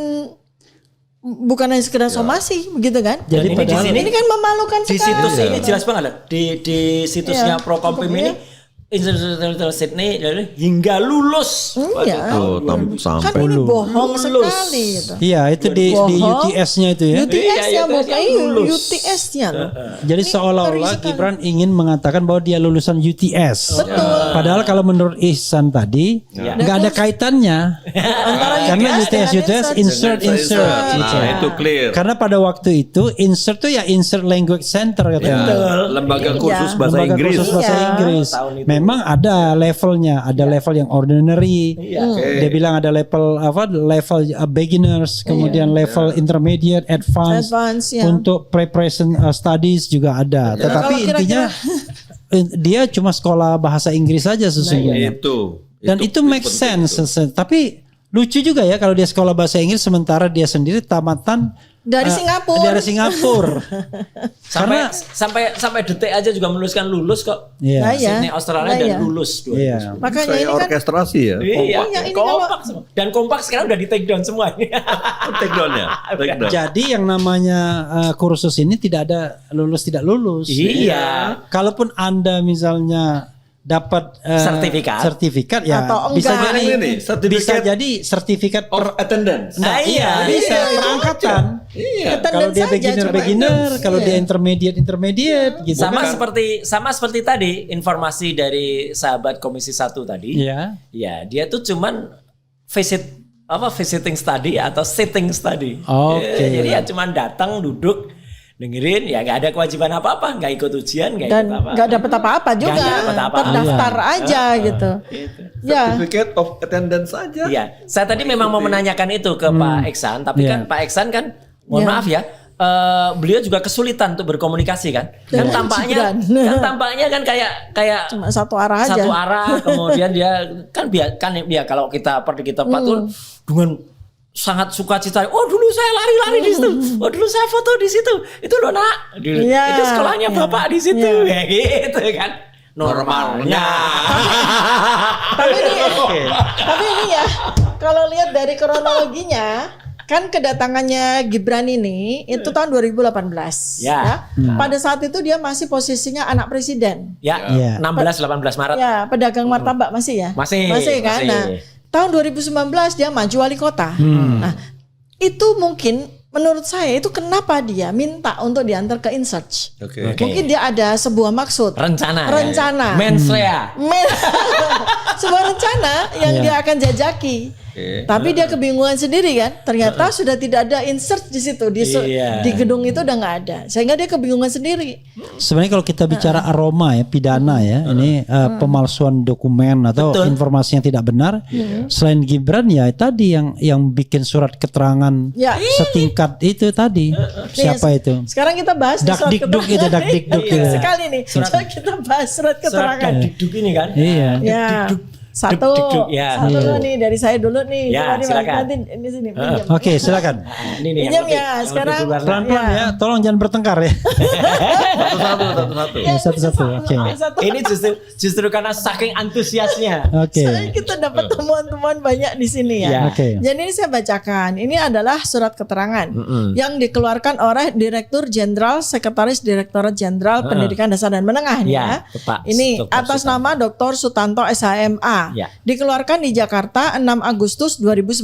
bukan hanya sekedar somasi begitu kan? Jadi Ini di padahal sini Ini kan memalukan di sekali. situs ini jelas banget loh. Di situsnya Iya, Prokompim Prokompim. ini Institut Sydney jadi hingga lulus. Iya. Tuh, Kan sampai ini bohong Lulus. sekali gitu. Iya, itu di Bohong. UTS-nya itu ya. UTS-nya Iya, bukan lulus. UTS-nya loh. Jadi Ini seolah-olah ngeri sekali. Gibran ingin mengatakan bahwa dia lulusan UTS. Betul. Padahal kalau menurut Ihsan tadi nggak ada kaitannya. Karena UTS insert. Nah, itu clear. Karena pada waktu itu insert tuh ya insert language center Ya, katanya. lembaga kursus Iya. bahasa Lembaga Inggris. khusus bahasa Iya. Inggris. Tahun itu. Memang ada levelnya, ada level yang ordinary. Dia bilang ada level level beginners, kemudian level intermediate, advanced. Advance ya. Untuk preparation studies juga ada. Tetapi Kalau kira-kira- intinya dia cuma sekolah bahasa Inggris saja sesungguhnya. Itu. Dan itu make penting sense. Tapi lucu juga ya kalau dia sekolah bahasa Inggris sementara dia sendiri tamatan Dari Singapura. Dari Singapura. Sampai detik aja juga menuliskan lulus kok. Iya. Nah, iya. Sydney Australia Nah, dan iya. lulus. Iya. Makanya Kayak ini kan orkestrasi ya. Iya, Iya, ini kompak semua. Dan kompak sekarang udah di take down semua. Take down ya. Take down. Jadi yang namanya kursus ini tidak ada lulus tidak lulus. Iya. Kalaupun Anda misalnya dapat sertifikat ya Atau bisa enggak. jadi Ini, bisa certificate jadi sertifikat of attendance. Nah, iya, bisa perangkatan. Iya. Kalau dia beginner, kalau dia intermediate gitu. Sama seperti tadi informasi dari sahabat Komisi 1 tadi. Iya. Ya, dia tuh cuman visiting study atau sitting study. Oke. Jadi ya cuman datang duduk dengerin, ya nggak ada kewajiban apa-apa, nggak ikut ujian, nggak Dan ikut apa. nggak dapat apa-apa juga, Nggak dapat apa-apa. terdaftar aja gitu. Ya, Certificate of attendance aja. Iya, saya tadi memang mau menanyakan itu ke Pak Eksan, tapi kan Pak Eksan kan, mohon maaf ya, beliau juga kesulitan untuk berkomunikasi kan. Kan tampaknya kan kayak cuma satu arah aja. satu arah, kemudian dia dia kalau kita pergi ke tempat tuh dengan sangat sukacita. Oh dulu saya lari-lari di situ. Oh dulu saya foto di situ. Itu loh nak. Iya. Itu sekolahnya bapak di situ. Iya. Kayak gitu kan. Normalnya. Tapi ini ya, kalau lihat dari kronologinya, kan kedatangannya Gibran ini itu tahun 2018. Ya. Pada saat itu dia masih posisinya anak presiden. Ya, Iya. 16-18 Maret. Ya, pedagang martabak masih ya? Masih kan? masih. Nah, tahun 2019 dia maju wali kota. Nah, itu mungkin menurut saya itu kenapa dia minta untuk diantar ke InSearch. Oke. Mungkin dia ada sebuah maksud. Rencana. Mensrea. Sebuah rencana yang dia akan jajaki. Tapi dia kebingungan sendiri kan. Ternyata sudah tidak ada InSearch di situ. Di gedung itu udah nggak ada. Sehingga dia kebingungan sendiri. Sebenarnya kalau kita bicara aroma ya, pidana ya, ini pemalsuan dokumen atau informasi yang tidak benar. Selain Gibran ya tadi yang bikin surat keterangan Ya. setingkat itu tadi. Siapa itu? Sekarang kita bahas di surat Dakdikduk itu, keterangan. dakdikduk Iya, itu. sekali nih. Kita bahas surat keterangan. Duduk ini kan. Iya. Ya. Satu ya. dulu nih dari saya dulu nih. Ya, Coba nih, silakan. nanti ini sini pinjam. Oke, silakan. Ini nih. Pinjam ya sekarang. Pelan-pelan ya, tolong jangan bertengkar ya. Satu-satu. Ya, Satu-satu, oke. satu. Ini justru karena saking antusiasnya. Oke. Soalnya kita dapat temuan-temuan banyak di sini ya. Ya. Oke. Jadi ini saya bacakan. Ini adalah surat keterangan yang dikeluarkan oleh Direktur Jenderal Sekretaris Direktorat Jenderal Pendidikan Dasar dan Menengah nih Ya, ya. Pak Ini Dr. atas nama Dr. Sutanto SHMA. Ya. Dikeluarkan di Jakarta 6 Agustus 2019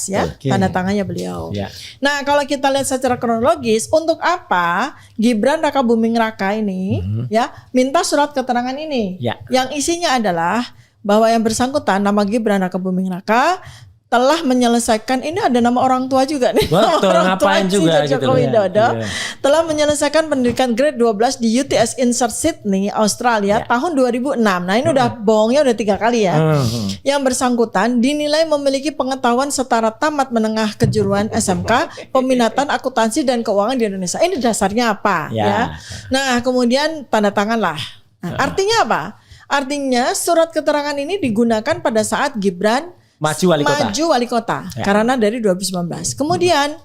ya. Oke. Tanda tangannya beliau. Ya. Nah, kalau kita lihat secara kronologis, untuk apa Gibran Raka Buming Raka ini ya minta surat keterangan ini? Ya. Yang isinya adalah bahwa yang bersangkutan nama Gibran Raka Buming Raka telah menyelesaikan, ini ada nama orang tua juga nih. Betul, Orang tua ngapain juga Joko gitu loh. Widodo Iya. telah menyelesaikan pendidikan grade 12 di UTS InSearch Sydney, Australia tahun 2006. Nah, ini udah bohongnya udah 3 kali ya. Yang bersangkutan dinilai memiliki pengetahuan setara tamat menengah kejuruan SMK, peminatan akuntansi dan keuangan di Indonesia. Ini dasarnya apa ya? Nah, kemudian tanda tangan lah. Nah, artinya apa? Artinya surat keterangan ini digunakan pada saat Gibran Maju wali kota. Ya. Karena dari 2019. Kemudian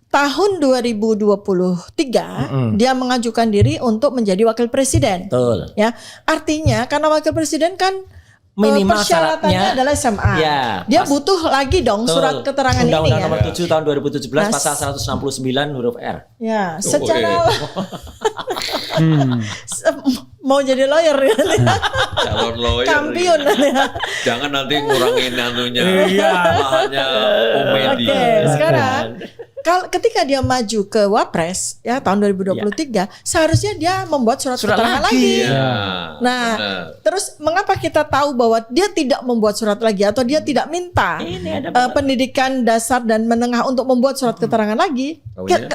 tahun 2023 dia mengajukan diri untuk menjadi wakil presiden. Betul. Ya, artinya karena wakil presiden kan Minimal persyaratannya syaratnya adalah SMA. Ya, Dia butuh lagi dong Betul. surat keterangan ini Undang-Undang ya. nomor 7 tahun 2017 Nah, pasal 169 huruf R. Ya, secara mau jadi lawyer ya. Calon lawyer. Kampiun ya. Jangan nanti ngurangin anunya. Bahannya komedi. Oke, sekarang ketika dia maju ke Wapres ya tahun 2023, seharusnya dia membuat surat keterangan lagi. Ya, Nah, terus mengapa kita tahu bahwa dia tidak membuat surat lagi atau dia tidak minta pendidikan dasar dan menengah untuk membuat surat keterangan lagi?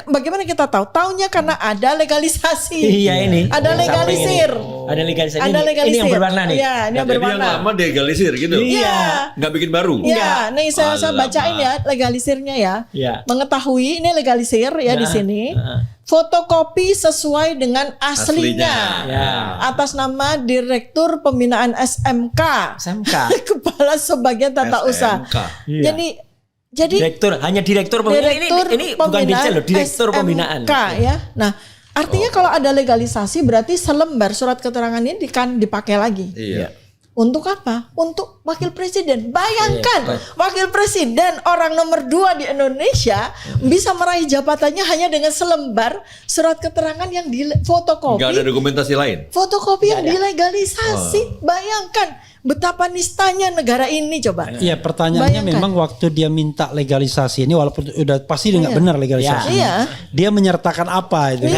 Bagaimana kita tahu? Taunya karena ada legalisasi. Iya ini. Ada Yang samping legalisir. ini. Ada legalisir. Ada legalisir. Ini yang berwarna nih. Iya, ini yang Jadi yang berwarna. lama legalisir gitu. Iya. Nggak bikin baru. Ya, nih saya Alamak. bacain ya legalisirnya ya. Iya. Mengetahui ini legalisir ya di sini. Fotokopi sesuai dengan aslinya. Ya. Atas nama Direktur Pembinaan SMK. SMK. Kepala Sebagian Tata Usaha. SMK. Iya. Jadi Hanya direktur pembinaan. Ini bukan dirjen loh, direktur SMK, pembinaan. ya. Nah, artinya kalau ada legalisasi berarti selembar surat keterangan ini kan dipakai lagi. Iya. Untuk apa? Untuk wakil presiden. Bayangkan, wakil presiden orang nomor 2 di Indonesia bisa meraih jabatannya hanya dengan selembar surat keterangan yang difotokopi. Nggak ada dokumentasi lain. Fotokopi yang dilegalisasi. Bayangkan betapa nistanya negara ini coba. Iya, pertanyaannya Bayangkan. memang waktu dia minta legalisasi ini, walaupun udah pasti dia nggak benar legalisasi. Iya. Dia menyertakan apa itu? Iya,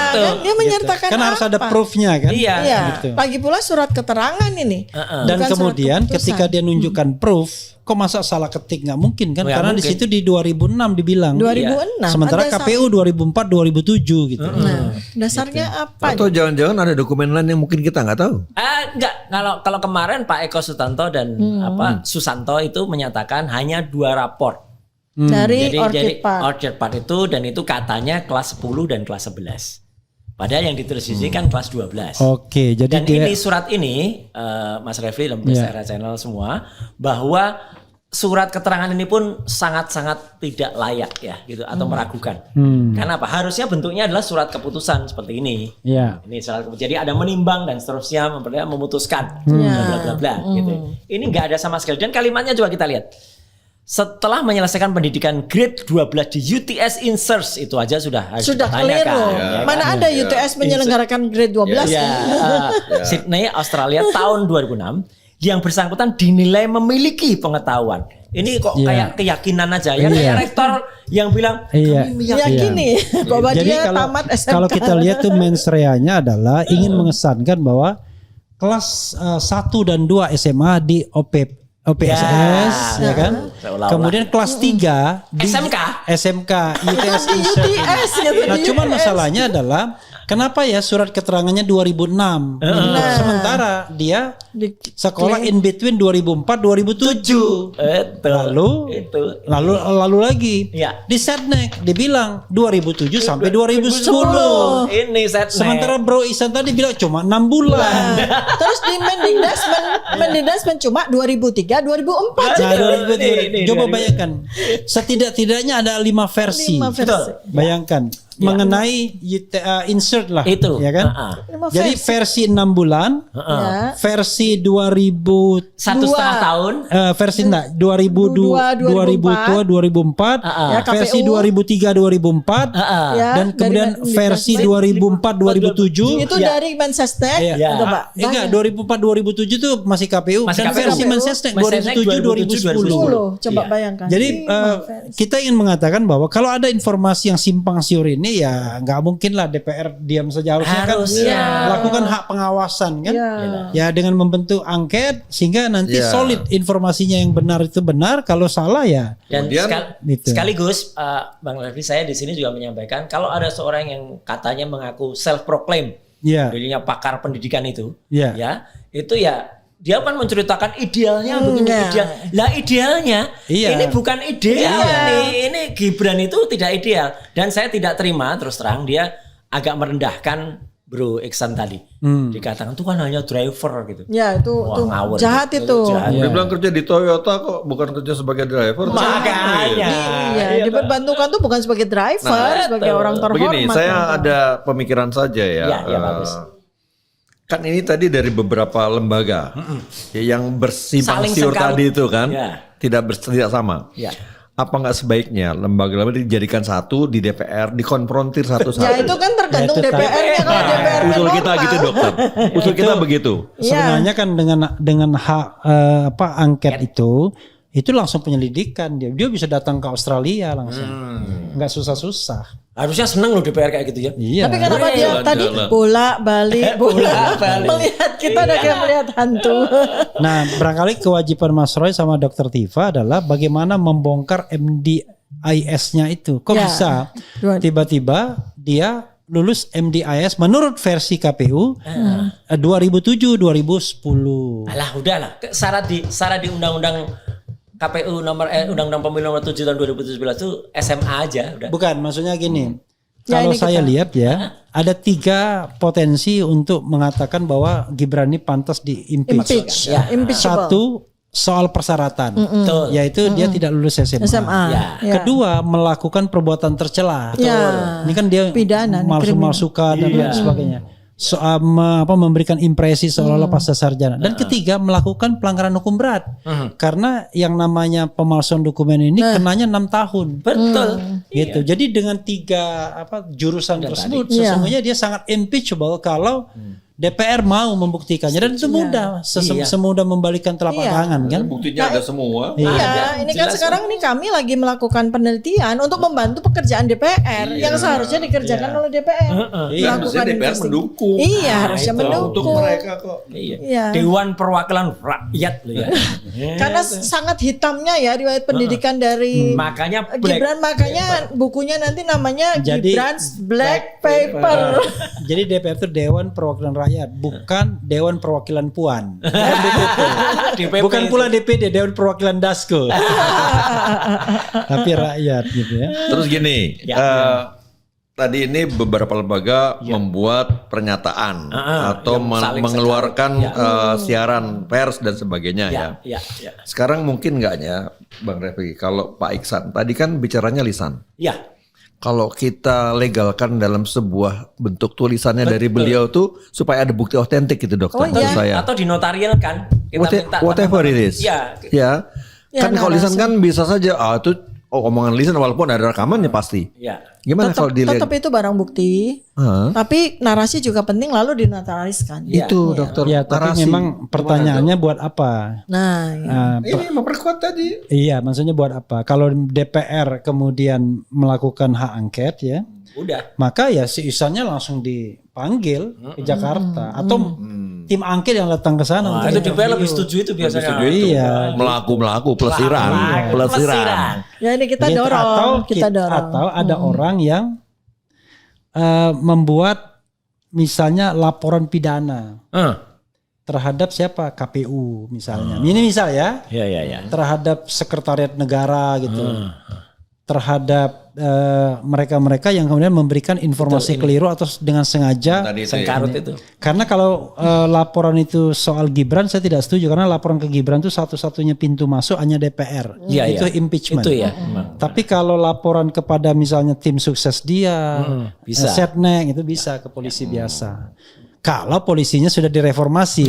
itu. kan dia menyertakan Kan harus ada apa? proofnya kan? Iya. Iya, Gitu. lagi pula surat keterangan ini. Dan Bukan surat kemudian keputusan. ketika dia nunjukkan proof, kok masa salah ketik, nggak mungkin kan? Nggak Karena di mungkin. situ di 2006 dibilang. 2006. Sementara ada KPU 2004 2007 gitu. Nah, dasarnya apa? Atau jangan-jangan ada dokumen lain yang mungkin kita nggak tahu. Enggak, kalau kemarin Pak Eko Sutanto dan Susanto itu menyatakan hanya 2 raport. Dari Jadi Orchid Park. Orchard Park itu, dan itu katanya kelas 10 dan kelas 11. Padahal yang ditulis di sini kan kelas 12. Oke, jadi Dan dia ini surat ini Mas Refli dan Pemirsa Era Channel semua, bahwa surat keterangan ini pun sangat-sangat tidak layak ya gitu, atau meragukan. Karena apa? Harusnya bentuknya adalah surat keputusan seperti ini. ya. Ini surat keputusan. Jadi ada menimbang dan seterusnya, memutuskan bla bla bla gitu. Ini nggak ada sama sekali, dan kalimatnya coba kita lihat. Setelah menyelesaikan pendidikan grade 12 di UTS Inserts, itu aja sudah harus Sudah clear dipertanyakan, loh. ya kan? Mana ada UTS menyelenggarakan grade 12? Ya, Sydney, Australia tahun 2006, yang bersangkutan dinilai memiliki pengetahuan. Ini kok kayak keyakinan aja ya, kayak rektor yang bilang Iya. kami meyakini. Yakini bahwa Jadi dia kalau tamat SMK. kalau kita lihat tuh mens rea-nya adalah ingin mengesankan bahwa kelas 1 dan 2 SMA di OPSS ya kan. Seolah-olah. Kemudian kelas 3 di SMK UTS Insert. UTS gitu. Nah, di cuman UTS. masalahnya adalah kenapa ya surat keterangannya 2006? Sementara dia Di- sekolah in between 2004 2007. Lalu lagi Iya. di Setnek dibilang 2007 sampai 2010. Ini set Sementara Bro Isan tadi bilang cuma 6 bulan. Terus di Mendikbudrismen cuma 2003 2004. Nah, 2000, Ini, coba 2000. bayangkan. Setidak-tidaknya ada 5 versi. 5 versi. Bayangkan mengenai insert lah, Itu. ya kan? Lima Jadi versi 6 bulan, Ya. versi 2000 1,5 tahun. versi enggak 2002 2004 Ya, versi KPU. 2003 2004 Ya, dan kemudian dari versi Mendikbud. 2004 2007 Itu dari Mensesnek. Iya. Itu, Pak. Enggak, 2004 2007 tuh masih KPU Masih dan KPU. versi Mensesnek Mensesnek 2007 2010. 10. Coba Iya. bayangkan. Jadi Lima versi. kita ingin mengatakan bahwa kalau ada informasi yang simpang siur ini ya nggak mungkin lah DPR diam saja, Harusnya. kan lakukan hak pengawasan kan. Ya. Ya dengan membentuk angket sehingga nanti Ya. solid informasinya yang benar itu benar, kalau salah ya Dan Kemudian, gitu. sekaligus Bang Refli, saya di sini juga menyampaikan kalau ada seorang yang katanya mengaku self proclaim ya. dirinya pakar pendidikan itu, Ya. ya itu ya dia kan menceritakan idealnya begini Iya. ideal. Lah idealnya Iya. ini bukan ideal ini Gibran itu tidak ideal, dan saya tidak terima terus terang dia agak merendahkan Bro Iksan tadi. Dikatakan tuh kan hanya driver gitu. Ya, itu Wah, ngawur. jahat itu. Jahat. Dia bilang kerja di Toyota kok bukan kerja sebagai driver. Makanya. Iya, diperbantukan tuh bukan sebagai driver, sebagai orang terhormat. Begini, saya ada pemikiran saja ya. Ya, bagus. Kan ini tadi dari beberapa lembaga ya, yang bersimpang Saling siur sengkawut. tadi itu kan Ya. tidak sama. Ya. Apa nggak sebaiknya lembaga-lembaga dijadikan satu di DPR, dikonfrontir satu-satu? Ya itu kan tergantung Ya, itu DPR-nya. Kalau DPR Usul kita gitu dokter. Usul kita begitu. Sebenarnya kan dengan hak angket itu langsung penyelidikan, dia bisa datang ke Australia langsung, nggak susah-susah. Harusnya seneng loh DPR kayak gitu ya. Iya. Tapi kenapa dia Jalan-jalan. tadi bolak-balik Bolak-balik. melihat kita udah kayak melihat hantu. Nah, barangkali kewajiban Mas Roy sama Dr. Tifa adalah bagaimana membongkar MDIS-nya itu. Kok Ya. bisa tiba-tiba dia lulus MDIS menurut versi KPU 2007-2010. Alah udahlah, syarat di undang-undang KPU Undang-Undang Pemilu nomor 7 tahun 2017 itu SMA aja udah. Bukan, maksudnya gini. Ya, Kalau ini saya kita- lihat ya, ada 3 potensi untuk mengatakan bahwa Gibran ini pantas di impeach. Ya. Impeachable. 1, soal persyaratan, Betul. yaitu dia tidak lulus SMA. SMA. Ya. Ya. Kedua, melakukan perbuatan tercela. Ya. Ini kan dia Pidana, malsu-malsukan dan lain sebagainya. memberikan impresi seolah-olah pasca sarjana. Dan ketiga, melakukan pelanggaran hukum berat. Karena yang namanya pemalsuan dokumen ini kenanya 6 tahun. Betul. Gitu. Jadi dengan 3 jurusan tersebut sesungguhnya dia sangat impeachable kalau DPR mau membuktikannya, dan itu mudah, semudah membalikan telapak tangan kan. Buktinya ada semua. Iya, ini kan sekarang nih kami lagi melakukan penelitian untuk membantu pekerjaan DPR yang seharusnya dikerjakan oleh DPR. Iya, harusnya DPR mendukung. Iya, harusnya mendukung. Untuk mereka kok. Iya. Dewan Perwakilan Rakyat loh ya. Karena sangat hitamnya ya riwayat pendidikan dari Makanya Gibran, makanya bukunya nanti namanya Jadi, Gibran's Black Paper. Jadi DPR itu Dewan Perwakilan Rakyat, bukan Dewan Perwakilan Puan. DPP Bukan pula DPD, Dewan Perwakilan Dasko. Tapi rakyat gitu ya. Terus gini, tadi ini beberapa lembaga membuat pernyataan atau mengeluarkan siaran pers dan sebagainya ya. Sekarang mungkin nggak ya, Bang Refli, kalau Pak Iksan tadi kan bicaranya lisan. Ya. Kalau kita legalkan dalam sebuah bentuk tulisannya dari beliau tuh supaya ada bukti otentik gitu, dokter. Maksud saya. Atau dinotarialkan. Kita minta Whatever it is. Ya. Ya. Kan kalau lisan kan bisa saja itu omongan lisan walaupun ada rekamannya pasti. Ya. Gimana kalau dilihat? Tetap itu barang bukti. Tapi narasi juga penting lalu dinotariskan. Itu dokter. Ya, tapi narasi. memang pertanyaannya buat apa? Nah, Ini memperkuat tadi. Iya, maksudnya buat apa? Kalau DPR kemudian melakukan hak angket ya, Udah. maka ya si Ihsannya langsung dipanggil ke Jakarta atau tim angket yang datang ke sana. Nah, untuk itu DPR lebih setuju itu biasanya. Iya. Melaku pelesiran. ya ini kita Gitu. dorong, kita dorong. Atau ada orang yang membuat misalnya laporan pidana terhadap siapa? KPU misalnya. Ini misal ya. Ya. Terhadap sekretariat negara gitu. Terhadap mereka-mereka yang kemudian memberikan informasi keliru atau dengan sengaja. Tadi itu Sengkarut itu. Karena kalau laporan itu soal Gibran saya tidak setuju, karena laporan ke Gibran itu satu-satunya pintu masuk hanya DPR. Iya, Itu iya. impeachment. Itu ya. Tapi kalau laporan kepada misalnya tim sukses dia, bisa. Setnek itu bisa ke polisi biasa. Kalau polisinya sudah direformasi.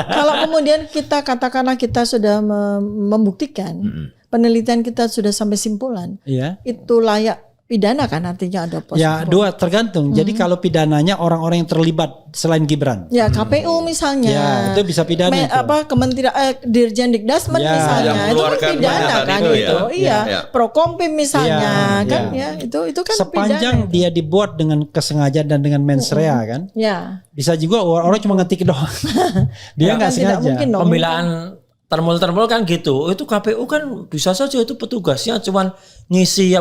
Kalau kemudian kita katakanlah kita sudah membuktikan, penelitian kita sudah sampai simpulan, Iya. itu layak pidana kan artinya ada pos. Ya dua tergantung. Jadi kalau pidananya orang-orang yang terlibat selain Gibran. Ya KPU misalnya. Ya itu bisa pidana itu. Kementerian Dirjen Dikdasmen Ya, misalnya yang itu kan mengeluarkan pidana pernyataan kan itu itu. ya. Iya. Ya. Prokompim misalnya Ya, kan ya. ya itu kan Sepanjang pidana. dia dibuat dengan kesengajaan dan dengan mens rea kan. Ya. Bisa juga orang cuma ngetik doang. Dia nggak Kan tidak sengaja. mungkin dong. Pembelaan termul kan gitu. Itu KPU kan bisa saja itu petugasnya cuman ngisi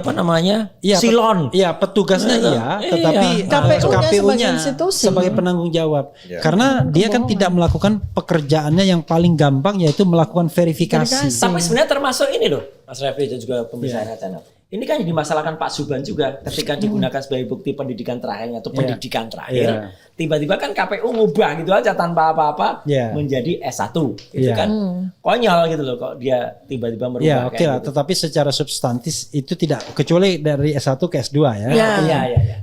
silon. Iya, petugasnya iya, tetapi KPU-nya KPU-nya sebagai institusi. sebagai penanggung jawab. Karena dia kan tidak melakukan pekerjaannya yang paling gampang, yaitu melakukan verifikasi. Tapi sebenarnya termasuk ini loh, Mas Refli dan juga pemirsa channel. Ini kan yang dimasalahkan Pak Subhan juga ketika digunakan sebagai bukti pendidikan terakhirnya atau pendidikan terakhir. Tiba-tiba kan KPU ngubah gitu aja tanpa apa-apa menjadi S1. Itu kan konyol gitu loh kok dia tiba-tiba merubah Ya, oke lah, gitu. tetapi secara substantif itu tidak, kecuali dari S1 ke S2 ya. Iya.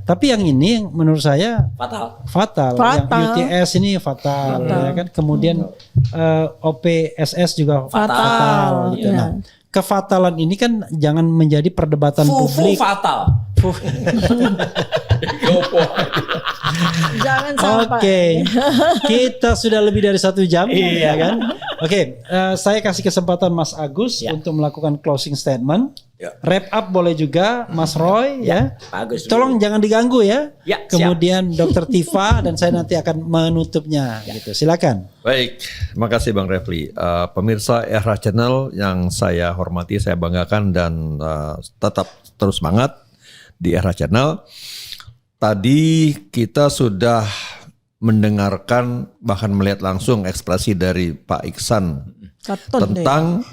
Tapi yang ini menurut saya Fatal. Yang UTS ini fatal. Ya kan. Kemudian OPSS juga fatal gitu. Iya. Nah, kefatalan ini kan jangan menjadi perdebatan publik. Fatal. Jangan sampai. Oke, kita sudah lebih dari 1 jam, ya kan? Oke, saya kasih kesempatan Mas Agus untuk melakukan closing statement. Wrap up boleh juga, Mas Roy, ya. Bagus. Tolong jangan diganggu ya. Ya, siap. Kemudian Dr. Tifa dan saya nanti akan menutupnya. Gitu. Silakan. Baik, terima kasih Bang Refli. Pemirsa Era Channel yang saya hormati, saya banggakan dan tetap terus semangat di Era Channel. Tadi kita sudah mendengarkan bahkan melihat langsung ekspresi dari Pak Iksan tentang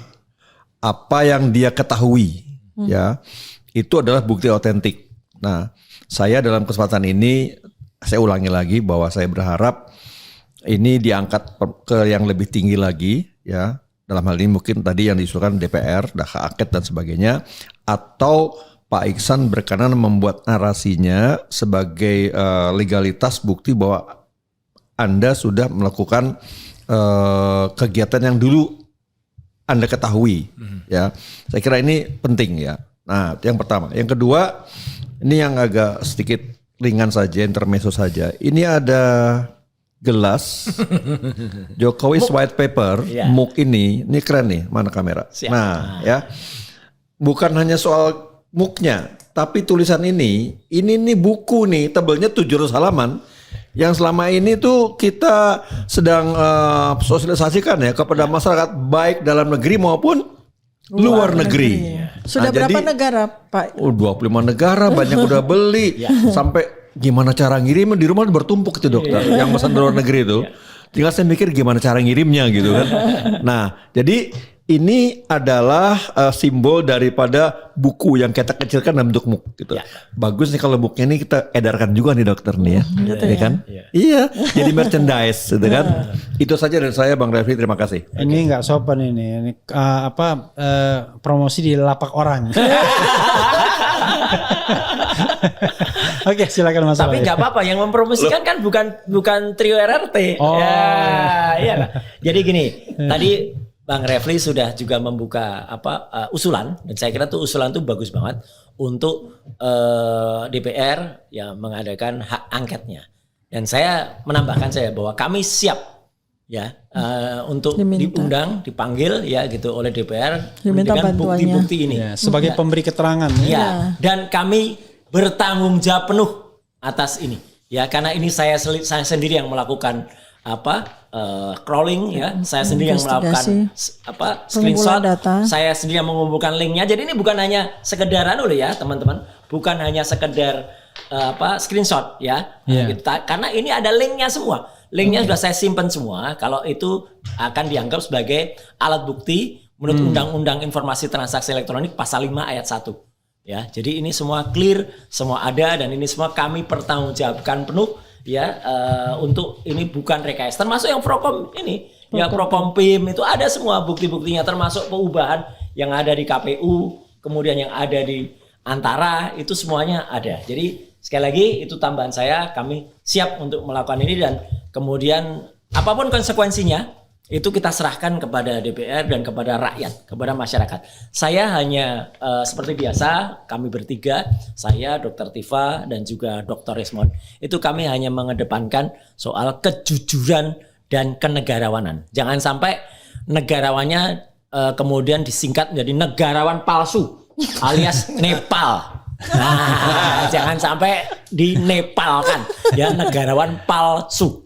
apa yang dia ketahui, ya itu adalah bukti otentik. Nah, saya dalam kesempatan ini saya ulangi lagi bahwa saya berharap ini diangkat ke yang lebih tinggi lagi, ya dalam hal ini mungkin tadi yang diusulkan DPR, hak angket dan sebagainya, atau Pak Iksan berkenan membuat narasinya sebagai legalitas bukti bahwa Anda sudah melakukan kegiatan yang dulu Anda ketahui, ya. Saya kira ini penting ya. Nah, yang pertama. Yang kedua, ini yang agak sedikit ringan saja, intermezzo saja. Ini ada gelas Jokowi's White Paper, MOOC ini keren nih, mana kamera? Siap. Nah, ya. Bukan hanya soal MOOC-nya, tapi tulisan ini nih buku nih, tebelnya 700 halaman. Yang selama ini tuh kita sedang sosialisasikan ya kepada masyarakat baik dalam negeri maupun luar negeri. Sudah berapa negara, Pak? 25 negara, banyak udah beli. Sampai gimana cara ngirim di rumah bertumpuk itu dokter. Yang pesan dari luar negeri itu. Tinggal saya mikir gimana cara ngirimnya gitu kan. Nah, jadi ini adalah simbol daripada buku yang kita kecilkan dalam bentuk MOOC gitu. Bagus nih kalau MOOC-nya ini kita edarkan juga nih dokter nih ya. Ya kan? Iya, jadi merchandise gitu kan. Itu saja dari saya Bang Refli, terima kasih. Ini nggak sopan ini promosi di lapak orang. Oke, silakan Mas. Tapi nggak apa-apa, yang mempromosikan kan bukan trio RRT. Oh. Iya. Jadi gini, tadi Bang Refli sudah juga membuka usulan, dan saya kira tuh usulan tuh bagus banget untuk DPR ya mengadakan hak angketnya. Dan saya menambahkan bahwa kami siap ya untuk diundang, dipanggil ya gitu oleh DPR dengan bukti-bukti ini. Ya, sebagai pemberi keterangan ya. Dan kami bertanggung jawab penuh atas ini. Ya, karena ini saya sendiri yang melakukan crawling ya, saya sendiri yang melakukan screenshot, saya sendiri yang mengumpulkan linknya. Jadi ini bukan hanya sekedar ya teman-teman, bukan hanya sekedar screenshot ya, gitu. Karena ini ada linknya semua. Linknya sudah saya simpan semua. Kalau itu akan dianggap sebagai alat bukti menurut Undang-Undang Informasi Transaksi Elektronik pasal 5 ayat 1. Ya, jadi ini semua clear, semua ada, dan ini semua kami pertanggungjawabkan penuh. Ya, untuk ini bukan rekayasa, termasuk yang Prokom ini, ya Prokompim itu ada semua bukti-buktinya, termasuk perubahan yang ada di KPU, kemudian yang ada di Antara, itu semuanya ada. Jadi sekali lagi itu tambahan saya, kami siap untuk melakukan ini, dan kemudian apapun konsekuensinya itu kita serahkan kepada DPR dan kepada rakyat, kepada masyarakat. Saya hanya seperti biasa, kami bertiga, saya, Dr. Tifa, dan juga Dr. Resmond, itu kami hanya mengedepankan soal kejujuran dan kenegarawanan. Jangan sampai negarawannya kemudian disingkat menjadi negarawan palsu alias Nepal. Nah, jangan sampai di Nepal kan, ya negarawan palsu.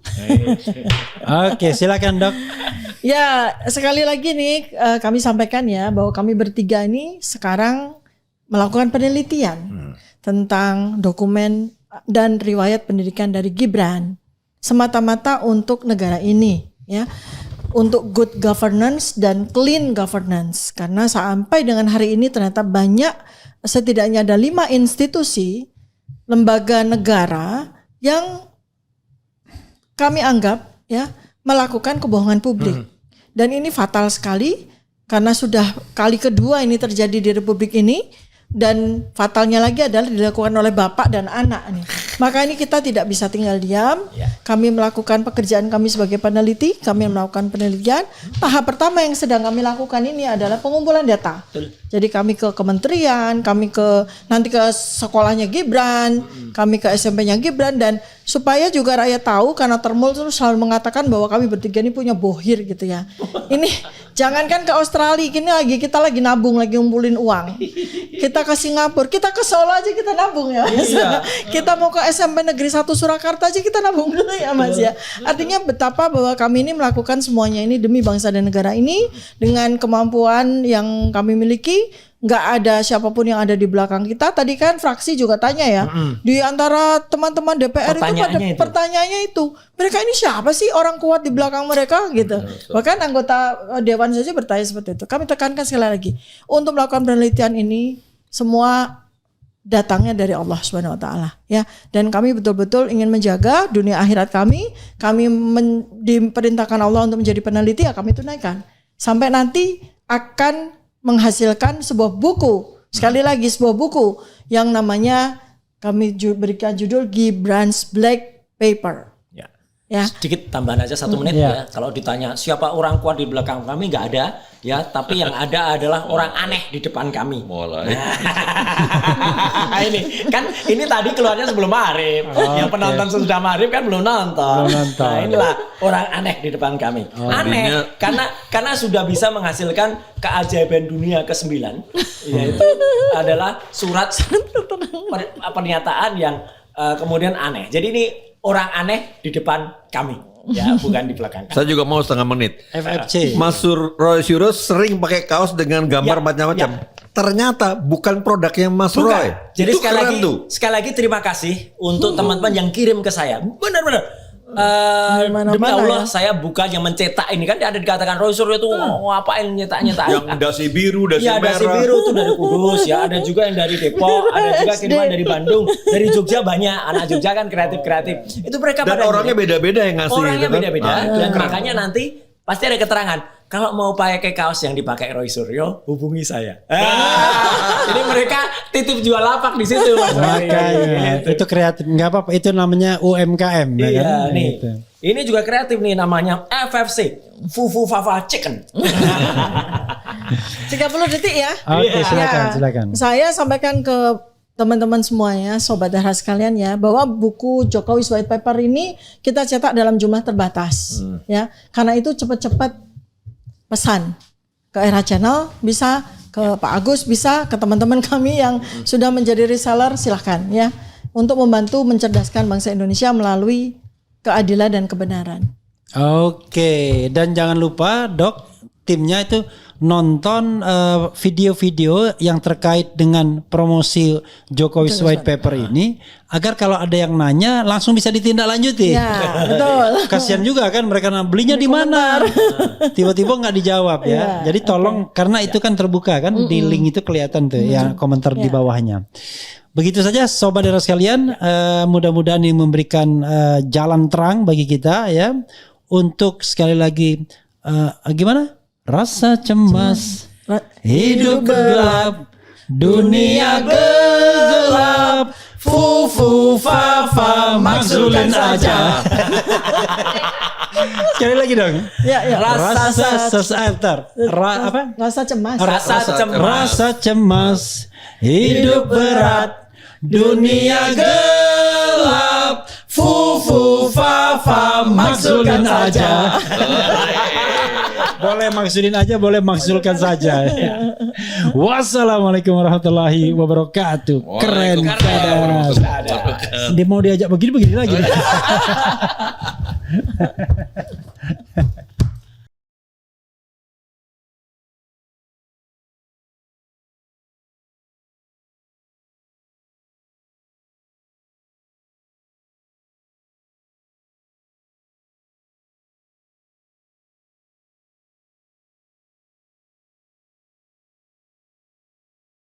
Oke, silakan Dok. Ya, sekali lagi nih kami sampaikan ya bahwa kami bertiga ini sekarang melakukan penelitian tentang dokumen dan riwayat pendidikan dari Gibran semata-mata untuk negara ini ya, untuk good governance dan clean governance. Karena sampai dengan hari ini ternyata setidaknya ada 5 institusi lembaga negara yang kami anggap ya melakukan kebohongan publik. Dan ini fatal sekali karena sudah kali kedua ini terjadi di Republik ini, dan fatalnya lagi adalah dilakukan oleh bapak dan anak nih. Maka ini kita tidak bisa tinggal diam. Kami melakukan pekerjaan kami sebagai peneliti, kami melakukan penelitian. Tahap pertama yang sedang kami lakukan ini adalah pengumpulan data. Jadi kami ke kementerian, kami nanti ke sekolahnya Gibran, kami ke SMP-nya Gibran, dan supaya juga rakyat tahu, karena Termul terus selalu mengatakan bahwa kami bertiga ini punya bohir gitu ya. Ini jangankan ke Australia, kita lagi nabung, lagi ngumpulin uang. Kita ke Singapura, kita ke Solo aja kita nabung ya. Kita mau ke SMP Negeri 1 Surakarta aja kita nabung dulu ya Mas ya. Artinya betapa bahwa kami ini melakukan semuanya ini demi bangsa dan negara ini dengan kemampuan yang kami miliki. Nggak ada siapapun yang ada di belakang kita. Tadi kan fraksi juga tanya ya, di antara teman-teman DPR pertanyaannya itu, mereka ini siapa sih orang kuat di belakang mereka gitu. Bahkan anggota Dewan saja bertanya seperti itu. Kami tekankan sekali lagi, untuk melakukan penelitian ini semua datangnya dari Allah Subhanahu wa taala ya, dan kami betul-betul ingin menjaga dunia akhirat kami. Diperintahkan Allah untuk menjadi peneliti, ya kami tunaikan sampai nanti akan menghasilkan sebuah buku Sekali lagi sebuah buku yang namanya kami berikan judul Gibran's Black Paper. Ya. Sedikit tambahan aja 1 menit ya. Kalau ditanya siapa orang kuat di belakang kami, nggak ada ya. Tapi yang ada adalah orang aneh di depan kami. Mulai. Ini tadi keluarnya sebelum maghrib. Yang penonton sudah maghrib kan belum nonton. Nah, inilah orang aneh di depan kami. Aneh karena sudah bisa menghasilkan keajaiban dunia ke-9, yaitu adalah surat pernyataan yang kemudian aneh. Jadi ini orang aneh di depan kami, ya, bukan di belakang kami. Saya juga mau 1/2 menit. FFC. Mas Roy Suryo sering pakai kaos dengan gambar macam-macam. Ternyata bukan produknya Mas Roy. Jadi itu sekali lagi terima kasih untuk teman-teman yang kirim ke saya. Benar-benar. Demi Allah saya bukan yang mencetak ini, kan ada dikatakan Roy Suryo itu ngapain nyetak. Yang dasi biru, dasi ya, merah. dasi biru itu dari Kudus ya, ada juga yang dari Depok, ada juga kiriman dari Bandung, dari Jogja banyak. Anak Jogja kan kreatif. Itu mereka dan pada orangnya beda-beda yang ngasih. Orangnya gitu kan? beda-beda dan makanya nanti pasti ada keterangan. Kalau mau pakai kaos yang dipakai Roy Suryo, hubungi saya. Jadi mereka titip jual lapak di situ. Makanya itu kreatif, nggak apa-apa. Itu namanya UMKM. Iya ya kan? nih. Gitu. Ini juga kreatif nih, namanya FFC, Fufu Fafa Chicken. 30 detik ya. Oke, silakan. Saya sampaikan ke teman-teman semuanya, sobat Dahra sekalian ya, bahwa buku Jokowi's White Paper ini kita cetak dalam jumlah terbatas, ya. Karena itu cepat-cepat pesan ke Era Channel, bisa ke Pak Agus, bisa ke teman-teman kami yang sudah menjadi reseller, silahkan ya, untuk membantu mencerdaskan bangsa Indonesia melalui keadilan dan kebenaran. Oke, dan jangan lupa Dok, timnya itu nonton video-video yang terkait dengan promosi Jokowi's White Paper ini, agar kalau ada yang nanya langsung bisa ditindaklanjuti. Ya, betul. Kasihan juga kan mereka belinya di mana, tiba-tiba nggak dijawab ya. Jadi tolong, karena itu kan terbuka kan, di link itu kelihatan tuh ya komentar di bawahnya. Begitu saja Sobat Dahra sekalian, mudah-mudahan ini memberikan jalan terang bagi kita ya, untuk sekali lagi gimana? Rasa cemas, hidup gelap, dunia gelap, fufu fafa maksulin aja. Sekali lagi dong. Ya. Rasa cemas. Rasa cemas, hidup berat, dunia gelap, fufu fafa maksulin aja. Boleh maksudin aja, boleh maksulkan saja. Wassalamualaikum warahmatullahi wabarakatuh. Keren kadang. Dia mau diajak begini lagi.